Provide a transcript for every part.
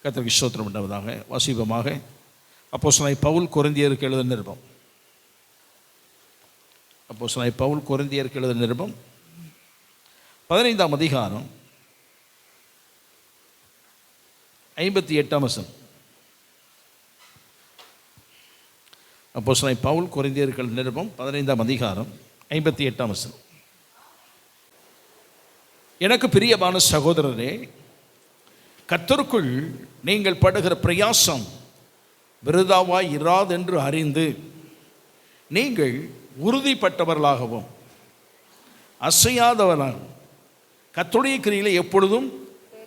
கர்த்தருக்கு ஸ்தோத்திரம் உண்டாவதாக. வாசிப்பமாக அப்போஸ்தலனாகிய பவுல் கொரிந்தியருக்கு எழுதின நிருபம். அப்போஸ்தலனாகிய பவுல் கொரிந்தியருக்கு எழுதின நிருபம் 15ஆம் அதிகாரம் 58ஆம் வசனம். அப்போஸ்தலனாகிய பவுல் கொரிந்தியருக்கு எழுதின நிருபம் 15ஆம் அதிகாரம் 58ஆம் வசனம். எனக்கு பிரியமான சகோதரரே, கர்த்தருக்குள் நீங்கள் படுகிற பிரயாசம் விருதாவாய் இராதென்று அறிந்து நீங்கள் உறுதிப்பட்டவர்களாகவும் அசையாதவர்களாகவும் கர்த்தருடைய கிரியிலே எப்பொழுதும்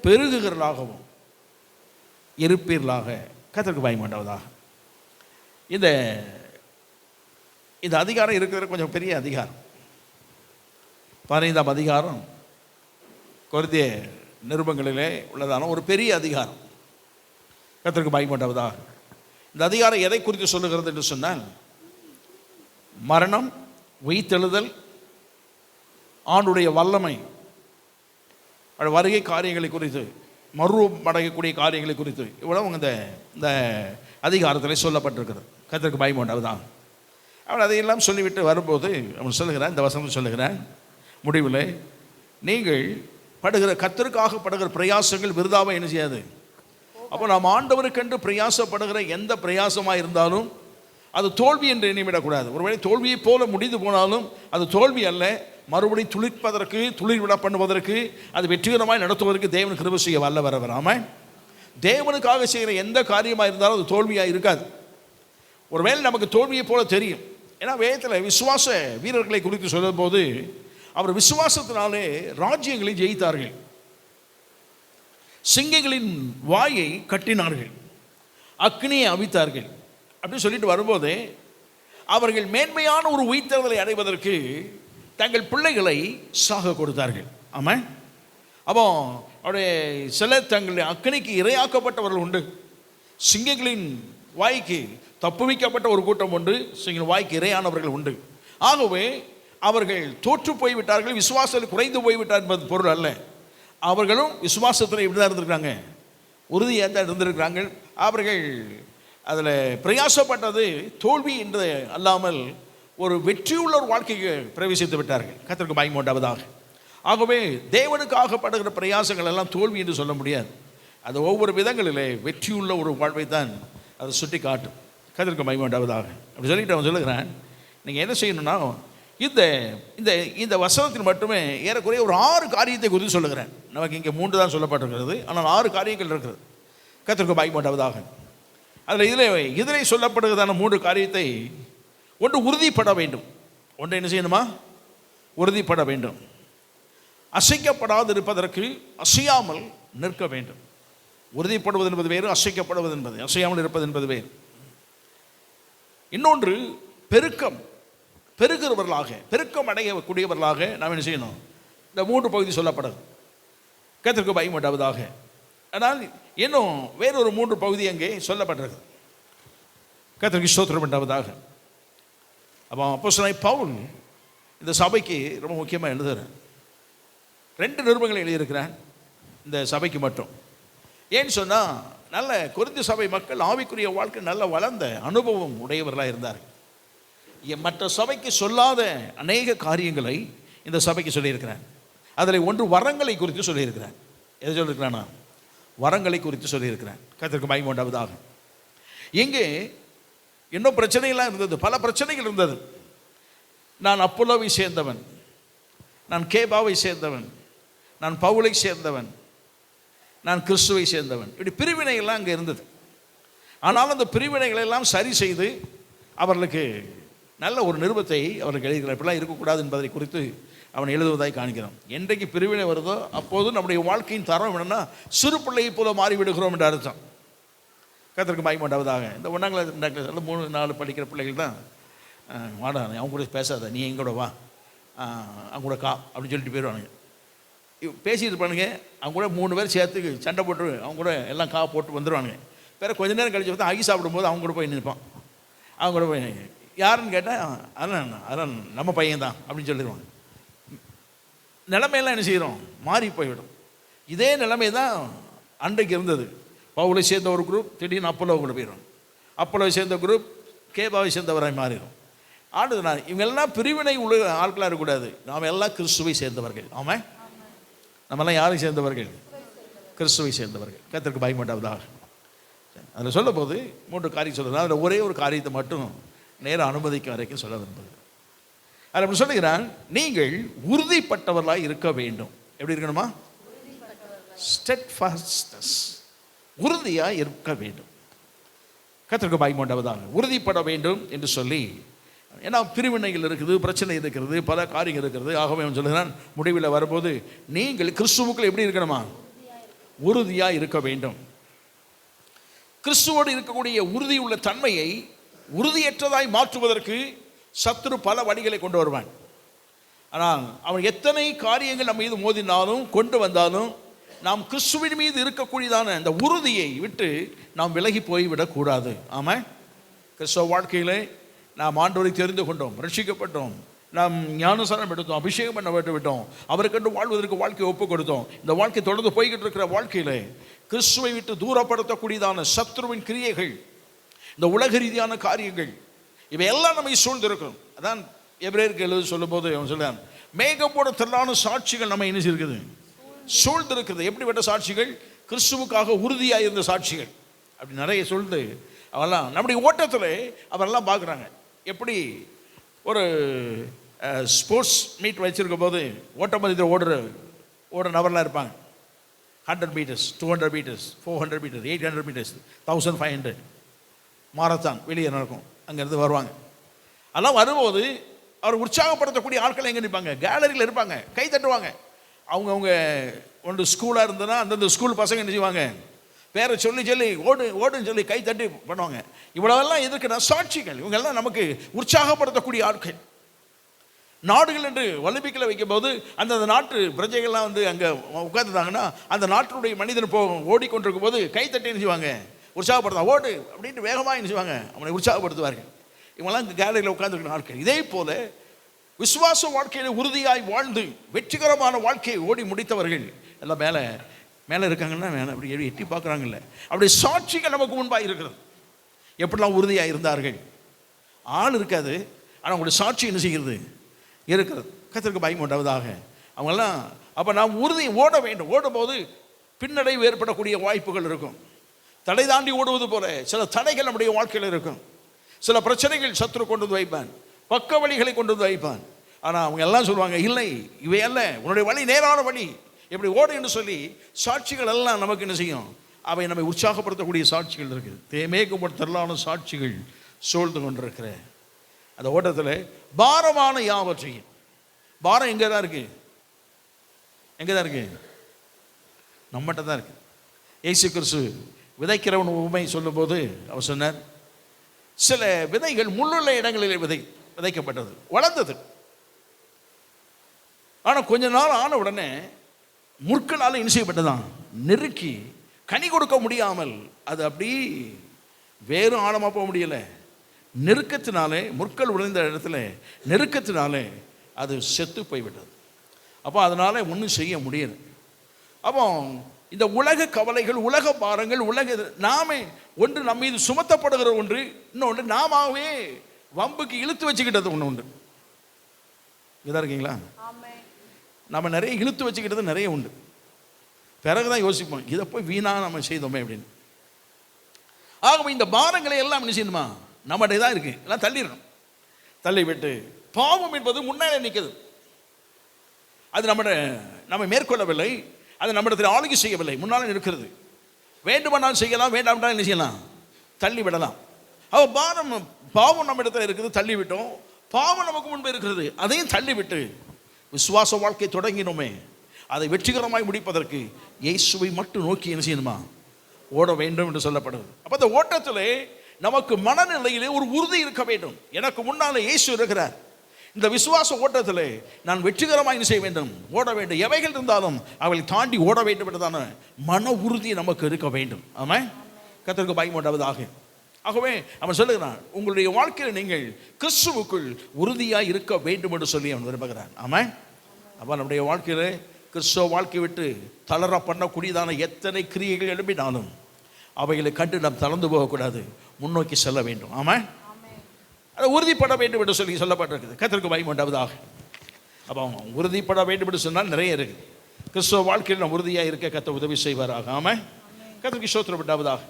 பெருகுகிறவர்களாகவும் இருப்பீர்களாக. கர்த்தருக்கு பயமாண்டவதாக. இந்த அதிகாரம் இருக்கிற கொஞ்சம் பெரிய அதிகாரம். 15ஆம் அதிகாரம் கொரிந்திய நிருபங்களிலே உள்ளதான ஒரு பெரிய அதிகாரம். கர்த்தருக்கு பயமாண்டவதாக. இந்த அதிகாரம் எதை குறித்து சொல்லுகிறது என்று சொன்னால், மரணம், உயிர்த்தெழுதல், ஆண்டுடைய வல்லமை, வருகை காரியங்களை குறித்து, மறுமடையக்கூடிய காரியங்களை குறித்து இவ்வளவு இந்த அதிகாரத்தில் சொல்லப்பட்டிருக்கிறது. கர்த்தருக்கு பயமாண்டவதாக. அவன் அதையெல்லாம் சொல்லிவிட்டு வரும்போது அவன் சொல்லுகிறான், இந்த வசனம் சொல்லுகிறான், முடிவில் நீங்கள் படுகிற கர்த்தருக்காக படுகிற பிரயாசங்கள் விருதாவை என்ன செய்யாது. அப்போ நாம் ஆண்டவருக்கென்று பிரயாசப்படுகிற எந்த பிரயாசமாக இருந்தாலும் அது தோல்வி என்று எண்ணிவிடக்கூடாது. ஒருவேளை தோல்வியை போல முடிந்து போனாலும் அது தோல்வி அல்ல. மறுபடியும் துளிர்ப்பதற்கு, துளிர்விட பண்ணுவதற்கு, அது வெற்றிகரமாக நடத்துவதற்கு தேவன் கிருபை செய்ய வல்லவர். ஆமென். தேவனுக்காக செய்கிற எந்த காரியமாக இருந்தாலும் அது தோல்வியாக இருக்காது. ஒருவேளை நமக்கு தோல்வியை போல தெரியும். ஏன்னா வேதத்தில் விசுவாச வீரர்களை குறித்து சொல்லும் போது, அவர் விசுவாசத்தினாலே ராஜ்யங்களை ஜெயித்தார்கள், சிங்கங்களின் வாயை கட்டினார்கள், அக்னியை அவித்தார்கள் அப்படின்னு சொல்லிட்டு வரும்போதே, அவர்கள் மேன்மையான ஒரு உயிர்த்தெழுதலை அடைவதற்கு தங்கள் பிள்ளைகளை சாக கொடுத்தார்கள். ஆமாம். அப்போ அவருடைய சில தங்களுடைய அக்னிக்கு இரையாக்கப்பட்டவர்கள் உண்டு, சிங்கங்களின் வாய்க்கு தப்புவிக்கப்பட்ட ஒரு கூட்டம் உண்டு, சிங்க வாய்க்கு இரையானவர்கள் உண்டு. ஆகவே அவர்கள் தோற்று போய்விட்டார்கள், விசுவாசத்தில் குறைந்து போய்விட்டார் என்பது பொருள் அல்ல. அவர்களும் விசுவாசத்தில் இப்படி தான் இருந்திருக்காங்க, உறுதியாக தான் இருந்திருக்கிறாங்க. அவர்கள் அதில் பிரயாசப்பட்டது தோல்வி என்று அல்லாமல் ஒரு வெற்றியுள்ள ஒரு வாழ்க்கைக்கு பிரவேசித்து விட்டார்கள். கர்த்தருக்கு பயன் உண்டாவதாக. ஆகவே தேவனுக்காக படுகிற பிரயாசங்கள் எல்லாம் தோல்வி என்று சொல்ல முடியாது. அது ஒவ்வொரு விதங்களிலே வெற்றியுள்ள ஒரு வாழ்வை தான் அதை சுட்டி காட்டும். கர்த்தருக்கு பயன் உண்டாவதாக. அப்படி சொல்லிட்டு அவன் சொல்லுகிறான், நீங்கள் என்ன செய்யணும்னா, இந்த வசனத்தில் மட்டுமே ஏறக்குறைய ஒரு 6 காரியத்தை குறித்து சொல்லுகிறேன். நமக்கு இங்கே 3 தான் சொல்லப்பட்டிருக்கிறது, ஆனால் 6 காரியங்கள் இருக்கிறது. கர்த்தருக்கு பயப்பட்டதாக. அதில் இதில் சொல்லப்படுகிறதான 3 காரியத்தை, ஒன்று உறுதிப்பட வேண்டும். ஒன்று என்ன செய்யணுமா? உறுதிப்பட வேண்டும். அசைக்கப்படாது இருப்பதற்கு அசையாமல் நிற்க வேண்டும். உறுதிப்படுவது என்பது வேறு, அசைக்கப்படுவது என்பது, அசையாமல் இருப்பது என்பது வேறு. இன்னொன்று பெருகிறவர்களாக, பெருக்கம் அடையக்கூடியவர்களாக நாம் என்ன செய்யணும். இந்த 3 பகுதி சொல்லப்படுது. கர்த்தருக்கு பயப்பட்டதாக. ஆனால் இன்னும் வேறொரு 3 பகுதி அங்கே சொல்லப்பட்டிருக்கு. கர்த்தருக்கு ஸ்தோத்திரம் உண்டாவதாக. அப்போ அப்போஸ்தலனாகிய பவுல் இந்த சபைக்கு ரொம்ப முக்கியமாக எழுதுகிறேன். 2 நிருபங்களை எழுதியிருக்கிறேன் இந்த சபைக்கு மட்டும். ஏன்னு சொன்னால், நல்ல கொரிந்து சபை மக்கள் ஆவிக்குரிய வாழ்க்கை நல்ல வளர்ந்த அனுபவம் உடையவர்களாக இருந்தார்கள். மற்ற சபைக்கு சொல்லாத அநேக காரியங்களை இந்த சபைக்கு சொல்லியிருக்கிறேன். அதில் ஒன்று வரங்களை குறித்து சொல்லியிருக்கிறேன். எதை சொல்லியிருக்கிறானா? வரங்களை குறித்து சொல்லியிருக்கிறேன். கர்த்தருக்கு மகிமை உண்டாவதாக. இங்கே இன்னும் பிரச்சனைகள்லாம் இருந்தது, பல பிரச்சனைகள் இருந்தது. நான் அப்போலோவை சேர்ந்தவன், நான் கேபாவை சேர்ந்தவன், நான் பவுலை சேர்ந்தவன், நான் கிறிஸ்துவை சேர்ந்தவன், இப்படி பிரிவினைகள்லாம் அங்கே இருந்தது. ஆனால் அந்த பிரிவினைகளெல்லாம் சரி செய்து அவர்களுக்கு நல்ல ஒரு நிருபத்தை அவர்கள் எழுதுகிறார். இப்படிலாம் இருக்கக்கூடாது என்பதை குறித்து அவன் எழுதுவதாய் காண்கிறோம். என்றைக்கு பிரிவினை வருதோ அப்போது நம்முடைய வாழ்க்கையின் தரம் என்னென்னா, சிறு பிள்ளையை போல மாறிவிடுகிறோம் என்ற அர்த்தம். கர்த்தருக்கு மகிமை உண்டாவதாக. இந்த 1ஆம் கிளாஸ் 2ஆம் கிளாஸ் 3, 4 படிக்கிற பிள்ளைகள் தான், வாடா அவங்க கூட பேசாத, நீ எங்கூட வா, அவங்க கூட கா அப்படின்னு சொல்லிட்டு போயிடுவானுங்க. பேசிட்டு இருப்பானுங்க. அவங்க கூட 3 பேர் சேர்த்து சண்டை போட்டு அவங்க கூட எல்லாம் கா போட்டு வந்துடுவானுங்க. வேறு கொஞ்ச நேரம் கழிச்சு பார்த்தா ஆகி சாப்பிடும்போது அவங்க கூட போய் நிற்பான். அவங்க கூட போய் யாருன்னு கேட்டால், அதெல்லாம் நம்ம பையன்தான் அப்படின்னு சொல்லிடுவாங்க. நிலைமையெல்லாம் என்ன செய்கிறோம்? மாறி போய்விடும். இதே நிலைமை தான் அன்றைக்கு இருந்தது. பவுலை சேர்ந்த ஒரு குரூப் திடீர்னு அப்போலோவுக்குள்ள போயிடும். அப்போலோவை சேர்ந்த குரூப் கேபாவை சேர்ந்தவராய் மாறிடும். ஆண்டுதான் இவங்கெல்லாம் பிரிவினை உள்ள ஆட்களாக இருக்கக்கூடாது. நாம் எல்லாம் கிறிஸ்துவை சேர்ந்தவர்கள். ஆமாம், நம்மெல்லாம் யாரை சேர்ந்தவர்கள்? கிறிஸ்துவை சேர்ந்தவர்கள். கர்த்தருக்கு பயப்படாததாக. அதில் சொல்லும் போது 3 காரியம் சொல்லுறது. அதில் ஒரே ஒரு காரியத்தை மட்டும் நேரம் அனுமதிக்க வரைக்கும் சொல்ல விரும்புகிறேன். அதில் அப்படி சொல்லுகிறான், நீங்கள் உறுதிப்பட்டவர்களாக இருக்க வேண்டும். எப்படி இருக்கணுமா? ஸ்டெட்ஃபாஸ்ட்னஸ், உறுதியாக இருக்க வேண்டும். கர்த்தருக்கு பயப்படாததாக உறுதிப்பட வேண்டும் என்று சொல்லி, ஏன்னா பிரிவினைகள் இருக்குது, பிரச்சனை இருக்கிறது, பல காரியங்கள் இருக்கிறது. ஆகவே அவன் சொல்லுகிறான், முடிவில் வரும்போது நீங்கள் கிறிஸ்துவுக்குள் எப்படி இருக்கணுமா? உறுதியாக இருக்க வேண்டும். கிறிஸ்துவோடு இருக்கக்கூடிய உறுதியுள்ள தன்மையை உறுதியற்றதாய் மாற்றுவதற்கு சத்துரு பல வழிகளை கொண்டு வருவான். ஆனால் அவன் எத்தனை காரியங்கள் நம்ம மீது மோதினாலும் கொண்டு வந்தாலும் நாம் கிறிஸ்துவின் மீது இருக்கக்கூடியதான அந்த உறுதியை விட்டு நாம் விலகி போய்விடக்கூடாது. ஆமாம், கிறிஸ்துவ வாழ்க்கையில் நாம் ஆண்டவரை தெரிந்து கொண்டோம், ரட்சிக்கப்பட்டோம், நாம் ஞானஸ்நானம் எடுத்தோம், அபிஷேகம் பண்ண விட்டோம், அவருக்கென்று வாழ்வதற்கு வாழ்க்கையை ஒப்பு கொடுத்தோம். இந்த வாழ்க்கை தொடர்ந்து போய்கிட்டு இருக்கிற வாழ்க்கையில் கிறிஸ்துவை விட்டு தூரப்படுத்தக்கூடியதான சத்ருவின் கிரியைகள், இந்த உலக ரீதியான காரியங்கள், இவையெல்லாம் நம்மை சூழ்ந்திருக்கும். அதான் எபிரேயருக்கு எழுதி சொல்லும் போது அவன் சொல்றான், மேகப்போட திரளான சாட்சிகள் நம்ம என்ன இருக்குது? சூழ்ந்திருக்கிறது. எப்படிப்பட்ட சாட்சிகள்? கிறிஸ்துவுக்காக உறுதியாக இருந்த சாட்சிகள். அப்படி நிறைய சொல்லுது. அவெல்லாம் நம்முடைய ஓட்டத்தில் அவரெல்லாம் பார்க்குறாங்க. எப்படி ஒரு ஸ்போர்ட்ஸ் மீட் வச்சுருக்கும் போது ஓட்டப்பந்தயத்தில் ஓடுற நபர்லாம் இருப்பாங்க. 100 meters, 200 meters, 400 meters, 800 meters, 1500 marathon வெளியே நடக்கும். அங்கேருந்து வருவாங்க. அதெல்லாம் வரும்போது அவர் உற்சாகப்படுத்தக்கூடிய ஆட்கள் எங்கே நிற்பாங்க? கேலரியில் இருப்பாங்க, கை தட்டுவாங்க. அவங்க ஒன்று ஸ்கூலாக இருந்ததுன்னா அந்தந்த ஸ்கூல் பசங்க என்ன செய்வாங்க? பேரை சொல்லி ஓடுன்னு சொல்லி கை தட்டி பண்ணுவாங்க. இவ்வளவெல்லாம் எதுக்குன்னா சாட்சிகள். இவங்கெல்லாம் நமக்கு உற்சாகப்படுத்தக்கூடிய ஆட்கள். நாடுகள் என்று ஒலிம்பிக்கில் வைக்கும்போது அந்தந்த நாட்டு பிரஜைகள்லாம் வந்து அங்கே உட்காந்துட்டாங்கன்னா அந்த நாட்டினுடைய மனிதன் ஓடிக்கொண்டிருக்கும் போது கை தட்டி என்ன செய்வாங்க? உற்சாகப்படுத்தா, ஓடு அப்படின்ட்டு வேகமாக என்ன செய்வாங்க? அவனை உற்சாகப்படுத்துவார்கள். இவங்கெல்லாம் இங்கே கேலரியில் உட்காந்துருக்கிற ஆட்கள். இதே போல விசுவாச வாழ்க்கையில் உறுதியாய் வாழ்ந்து வெற்றிகரமான வாழ்க்கையை ஓடி முடித்தவர்கள் எல்லாம் மேலே இருக்காங்கன்னா அப்படி எட்டி பார்க்குறாங்கல்ல, அப்படி சாட்சிகள் நமக்கு முன்பாக இருக்கிறது. எப்படிலாம் உறுதியாக இருந்தார்கள். ஆள் இருக்காது, ஆனால் அவங்களுடைய சாட்சி என்ன செய்கிறது? இருக்கிறது. கர்த்தருக்கு பயம் உண்டாவதாக. அவங்கெல்லாம் அப்போ நாம் உறுதி ஓட வேண்டும். ஓடும்போது பின்னடைவு ஏற்படக்கூடிய வாய்ப்புகள் இருக்கும். தடை தாண்டி ஓடுவது போல சில தடைகள் நம்முடைய வாழ்க்கையில் இருக்கும். சில பிரச்சனைகள் சத்துரு கொண்டு வந்து வைப்பான், பக்க வழிகளை கொண்டு வந்து வைப்பான். ஆனால் அவங்க எல்லாம் சொல்லுவாங்க, இல்லை இவையல்ல, உன்னுடைய வழி நேரான வழி, எப்படி ஓடு என்று சொல்லி சாட்சிகள் எல்லாம் நமக்கு என்ன செய்யும்? அவை நம்மை உற்சாகப்படுத்தக்கூடிய சாட்சிகள் இருக்குது. தேமேகப்பட்ட திரளான சாட்சிகள் சூழ்ந்து கொண்டிருக்கிற அந்த ஓட்டத்தில் பாரமான யாவற்றையும், பாரம் எங்கே தான் இருக்கு? எங்கே தான் இருக்கு? நம்மகிட்ட தான் இருக்கு. இயேசு கிறிஸ்து விதைக்கிறவன் உண்மை சொல்லும்போது அவர் சொன்னார், சில விதைகள் முள்ளுள்ள இடங்களில் விதைக்கப்பட்டது, வளர்ந்தது. ஆனால் கொஞ்ச நாள் ஆன உடனே முற்களால் என்ன செய்யப்பட்டதான்? நெருக்கி கனி கொடுக்க முடியாமல் அது அப்படி வேறு ஆழமாக போக முடியலை. நெருக்கத்தினாலே, முற்கள் உடைந்த இடத்துல நெருக்கத்தினாலே அது செத்து போய்விட்டது. அப்போ அதனால் ஒன்றும் செய்ய முடியலை. அப்போ இந்த உலக கவலைகள், உலக பாரங்கள், நாமே ஒன்று நம்ம மீது சுமத்தப்படுகிற ஒன்று, இன்னொன்று நாமாவே வம்புக்கு இழுத்து வச்சுக்கிட்டது ஒன்று உண்டு. இதாக இருக்கீங்களா? நம்ம நிறைய இழுத்து வச்சுக்கிட்டது நிறைய உண்டு. பிறகுதான் யோசிப்போம், இதை போய் வீணாக நம்ம செய்தோமே அப்படின்னு. ஆகவே இந்த பாரங்களை எல்லாம் என்ன செய்யணுமா? நம்மகிட்ட தான் இருக்குது, எல்லாம் தள்ளிடணும். தள்ளிவிட்டு பாவம் என்பது முன்னாலே நிற்குது. அது நம்ம மேற்கொள்ளவில்லை, அது நம்மிடத்தில் ஆளுகை செய்யவில்லை, முன்னாலே இருக்கிறது. வேண்டுமானால் செய்யலாம், வேண்டாம் என்ன செய்யலாம்? தள்ளி விடலாம். அவ பாவம் நம்ம இடத்துல இருக்குது, தள்ளிவிட்டோம். பாவம் நமக்கு முன்பு இருக்கிறது, அதையும் தள்ளிவிட்டு விசுவாச வாழ்க்கை தொடங்கினோமே, அதை வெற்றிகரமாய் முடிப்பதற்கு இயேசுவை மட்டும் நோக்கி என்ன செய்யணுமா? ஓட வேண்டும் என்று சொல்லப்படுது. அப்போ அந்த ஓட்டத்திலே நமக்கு மனநிலையிலே ஒரு உறுதி இருக்க வேண்டும். எனக்கு முன்னாலே இயேசு இருக்கிறார். இந்த விசுவாச ஓட்டத்திலே நான் வெற்றிகரமாக என்ன செய்ய வேண்டும்? ஓட வேண்டும். எவைகள் இருந்தாலும் அவளை தாண்டி ஓட வேண்டும் என்றதான மன உறுதி நமக்கு இருக்க வேண்டும். ஆமாம், கர்த்தருக்கு பயம் உண்டாவதாக. ஆகவே அவன் சொல்லுகிறான், உங்களுடைய வாழ்க்கையில் நீங்கள் கிறிஸ்துவுக்குள் உறுதியாக இருக்க வேண்டும் என்று சொல்லி அவன் விரும்புகிறான். ஆமாம். அப்போ நம்முடைய வாழ்க்கையில் கிறிஸ்துவ வாழ்க்கை விட்டு தளர பண்ணக்கூடியதான எத்தனை கிரியைகள் எழுப்பினாலும் அவைகளை கண்டு நாம் தளர்ந்து போகக்கூடாது, முன்னோக்கி செல்ல வேண்டும். ஆமாம், அதை உறுதிப்பட வேண்டும் என்று சொல்லி சொல்லப்பட்டிருக்குது. கர்த்தருக்கு மகிமை உண்டாவதாக. அப்போ உறுதிப்பட வேண்டும் என்று சொன்னால் நிறைய இருக்குது. கிறிஸ்துவ வாழ்க்கையில் நாம் உறுதியாக இருக்க கர்த்தர் உதவி செய்வாராக. ஆமாம், கர்த்தருக்கு ஸ்தோத்திரம் உண்டாவதாக.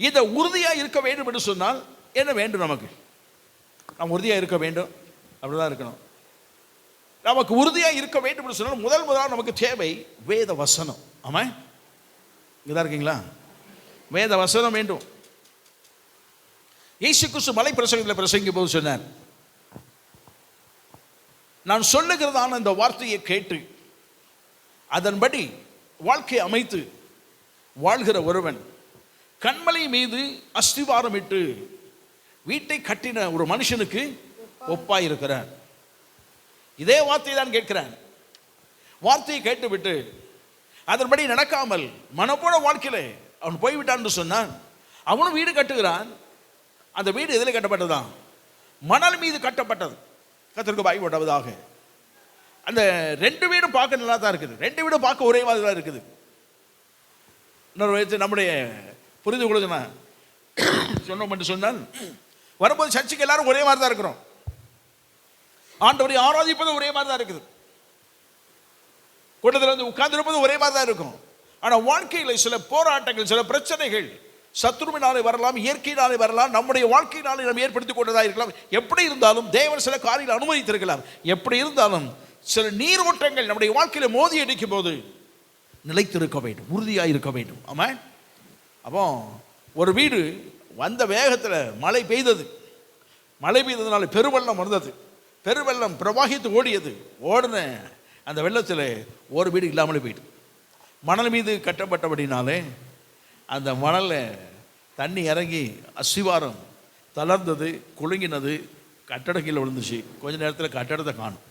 இந்த உறுதியாக இருக்க வேண்டும் என்று சொன்னால் என்ன வேண்டும்? நமக்கு நாம் உறுதியாக இருக்க வேண்டும், அப்படிதான் இருக்கணும். நமக்கு உறுதியாக இருக்க வேண்டும் என்று சொன்னால் முதலாக நமக்கு தேவை வேத வசனம். ஆமாம், இங்கே தான் இருக்கீங்களா? வேத வசனம் வேண்டும். இயேசு கிறிஸ்து மலை பிரசங்கத்தில் பிரசங்கிக்கும் போது சொன்னார், நான் சொல்லுகிறதான இந்த வார்த்தையை கேட்டு அதன்படி வாழ்க்கை அமைத்து வாழ்கிற ஒருவன் கண்மலை மீது அஸ்திவாரமிட்டு வீட்டை கட்டின ஒரு மனுஷனுக்கு ஒப்பாயிருக்கிறார். இதே வார்த்தையை தான் கேட்கிறான். வார்த்தையை கேட்டுவிட்டு அதன்படி நடக்காமல் மனப்போன வாழ்க்கையில அவன் போய்விட்டான் என்று சொன்னான். அவனும் வீடு கட்டுகிறான். அந்த வீடு எதில் கட்டப்பட்டதான்? மணல் மீது கட்டப்பட்டது. கர்த்தருக்கு மகிமை உண்டாவதாக. அந்த 2 வீடும் பார்க்க நல்லா தான் இருக்குது. 2 வீடும் பார்க்க ஒரே மாதிரி தான் இருக்குது. இன்னொரு வயசு நம்முடைய புரிந்து கொள்ளுங்க சொன்னோம் என்று சொன்னால், வரும்போது சர்ச்சுக்கு எல்லாரும் ஒரே மாதிரி தான் இருக்கிறோம். ஆண்டவரை ஆராதிப்பது ஒரே மாதிரி தான் இருக்குது. கூட்டத்தில் வந்து உட்கார்ந்திருப்பது ஒரே மாதிரி தான் இருக்கும். ஆனால் வாழ்க்கையில் சில போராட்டங்கள், சில பிரச்சனைகள் சத்துருவினாலே வரலாம், இயற்கையினாலே வரலாம், நம்முடைய வாழ்க்கையினாலே நாம் ஏற்படுத்திக் கொண்டதாக இருக்கலாம். எப்படி இருந்தாலும் தேவன் சில காரியங்களை அனுமதித்திருக்கலாம். எப்படி இருந்தாலும் சில நீரோட்டங்கள் நம்முடைய வாழ்க்கையில் மோதி அடிக்கும் போது நிலைத்திருக்க வேண்டும், உறுதியாக இருக்க வேண்டும். ஆமாம். அப்போ ஒரு வீடு வந்த வேகத்தில் மழை பெய்தது. மழை பெய்ததுனால பெருவெள்ளம் வந்தது. பெருவெள்ளம் பிரவாகித்து ஓடியது. ஓடின அந்த வெள்ளத்தில் ஒரு வீடு இல்லாமலே போயிட்டு, மணல் மீது கட்டப்பட்டபடினாலே அந்த மணலில் தண்ணி இறங்கி அஸ்திவாரம் தளர்ந்தது, குலுங்கினது, கட்டடம் கீழே விழுந்துச்சு. கொஞ்ச நேரத்தில் கட்டடத்தை காணும்.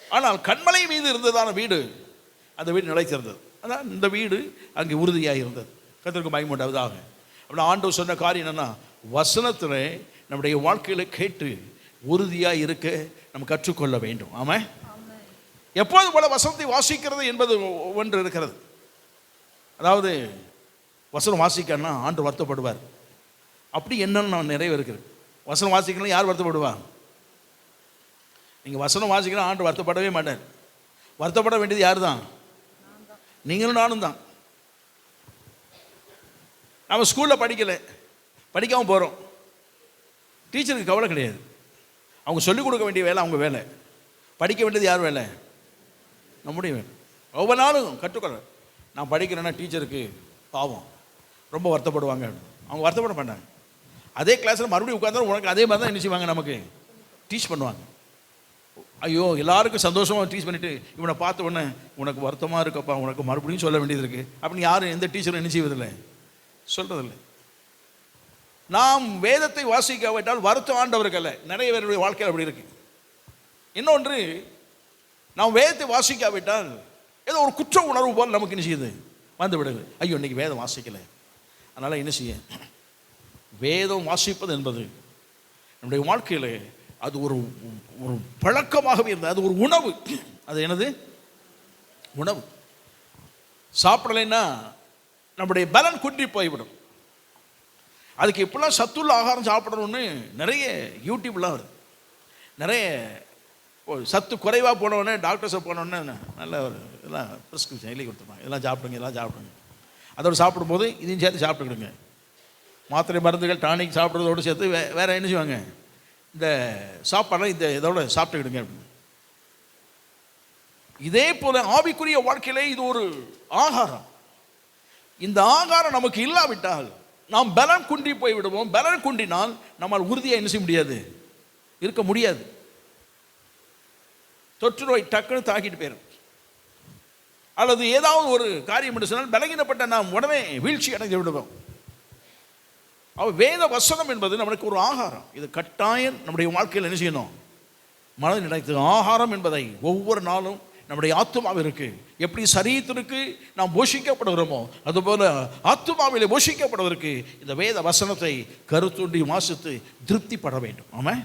ஆனால் கண்மலை மீது இருந்ததான வீடு, அந்த வீடு நிலைத்திருந்தது. அதான் இந்த வீடு அங்கே உறுதியாக இருந்தது. கர்த்தருக்கு மகிமை உண்டாவதாக. அப்படி ஆண்டவர் சொன்ன காரியம் என்னன்னா, வசனத்தில் நம்முடைய வாழ்க்கையில் கேட்டு உறுதியாக இருக்க நம்ம கற்றுக்கொள்ள வேண்டும். ஆமாம். எப்போது போல வசனத்தை வாசிக்கிறது என்பது ஒன்று இருக்கிறது. அதாவது வசனம் வாசிக்கன்னா ஆண்டு வருத்தப்படுவார். அப்படி என்னன்னு நான் நிறைவேறுகிறது. வசனம் வாசிக்கலாம் யார் வருத்தப்படுவா? நீங்கள் வசனம் வாசிக்கலாம் ஆண்டு வருத்தப்படவே மாட்டார். வருத்தப்பட வேண்டியது யார் தான்? நீங்களும் நானும் தான். நம்ம ஸ்கூலில் படிக்கலை, படிக்காமல் போகிறோம். டீச்சருக்கு கவலை கிடையாது. அவங்க சொல்லிக் கொடுக்க வேண்டிய வேலை அவங்க வேலை. படிக்க வேண்டியது யார் வேலை? நம்முடைய வேலை. ஒவ்வொரு நாளும் கற்றுக்கொள்ள. நான் படிக்கிறேன்னா டீச்சருக்கு பாவம், ரொம்ப வருத்தப்படுவாங்க. அவங்க வருத்தப்பட மாட்டாங்க. அதே கிளாஸில் மறுபடியும் உட்கார்ந்தாலும் உனக்கு அதே மாதிரி தான் என்ன செய்வாங்க? நமக்கு டீச் பண்ணுவாங்க. ஐயோ, எல்லாருக்கும் சந்தோஷமாக டீச் பண்ணிவிட்டு இவனை பார்த்த உடனே உனக்கு வருத்தமாக இருக்கப்பா, உனக்கு மறுபடியும் சொல்ல வேண்டியது இருக்குது அப்படின்னு யாரும் எந்த டீச்சரும் என்ன செய்வதில்லை, சொல்கிறதில்லை. நாம் வேதத்தை வாசிக்காவிட்டால் வருத்தம் ஆண்டவர்கள் நிறைய பேருடைய வாழ்க்கையில் அப்படி இருக்கு. இன்னொன்று, நாம் வேதத்தை வாசிக்காவிட்டால் ஏதோ ஒரு குற்ற உணர்வு போல் நமக்கு என்ன செய்யுது, வந்து விடுது. ஐயோ, இன்னைக்கு வேதம் வாசிக்கலை. அதனால் என்ன செய்ய, வேதம் வாசிப்பது என்பது நம்முடைய வாழ்க்கையில் அது ஒரு ஒரு பழக்கமாகவே இருந்தது. அது ஒரு உணவு. அது என்னது? உணவு. சாப்பிடலைன்னா நம்முடைய பலன் குன்றி போய்விடும். அதுக்கு இப்பெல்லாம் சத்துள்ள ஆகாரம் சாப்பிடணும்னு நிறைய யூடியூப்லாம் வருது. நிறைய சத்து குறைவாக போனோடனே டாக்டர்ஸை போனோடனே நல்ல ஒரு இதெல்லாம் ப்ரிஸ்கிரிப்ஷன் எழுதி கொடுத்துருப்பாங்க. இதெல்லாம் சாப்பிடுங்க, இதெல்லாம் சாப்பிடுங்க. அதோடு சாப்பிடும்போது இதையும் சேர்த்து சாப்பிட்டுக்கிடுங்க. மாத்திரை மருந்துகள் டானிக் சாப்பிட்றதோடு சேர்த்து வேறு என்ன செய்வாங்க, இந்த சாப்பாடெல்லாம் இந்த இதோட சாப்பிட்டுக்கிடுங்க அப்படின்னு. இதே போல ஆவிக்குரிய வாழ்க்கையிலே இது ஒரு ஆகாரம். இந்த ஆகாரம் நமக்கு இல்லாவிட்டால் நாம் பலன் குன்றி போய் விடுவோம். பலன் குன்றினால் நம்மால் உறுதியாக என்ன செய்ய முடியாது, இருக்க முடியாது. தொற்று நோய் டக்குன்னு தாக்கிட்டு போயிடும். அல்லது ஏதாவது ஒரு காரியம் என்று சொன்னால் பலகீனப்பட்ட நாம் உடனே வீழ்ச்சி அடைந்து விடுவோம். வேத வசனம் என்பது நம்மளுக்கு ஒரு ஆகாரம். இது கட்டாயம் நம்முடைய வாழ்க்கையில் என்ன செய்யணும், மனதில் நினைத்து ஆகாரம் என்பதை ஒவ்வொரு நாளும் நம்முடைய ஆத்துமாவிற்கு, எப்படி சரீரத்திற்கு நாம் போஷிக்கப்படுகிறோமோ அதுபோல ஆத்துமாவிலே போஷிக்கப்படுவதற்கு இந்த வேத வசனத்தை கருத்துண்டி வாசித்து திருப்திப்பட வேண்டும். ஆமாம்.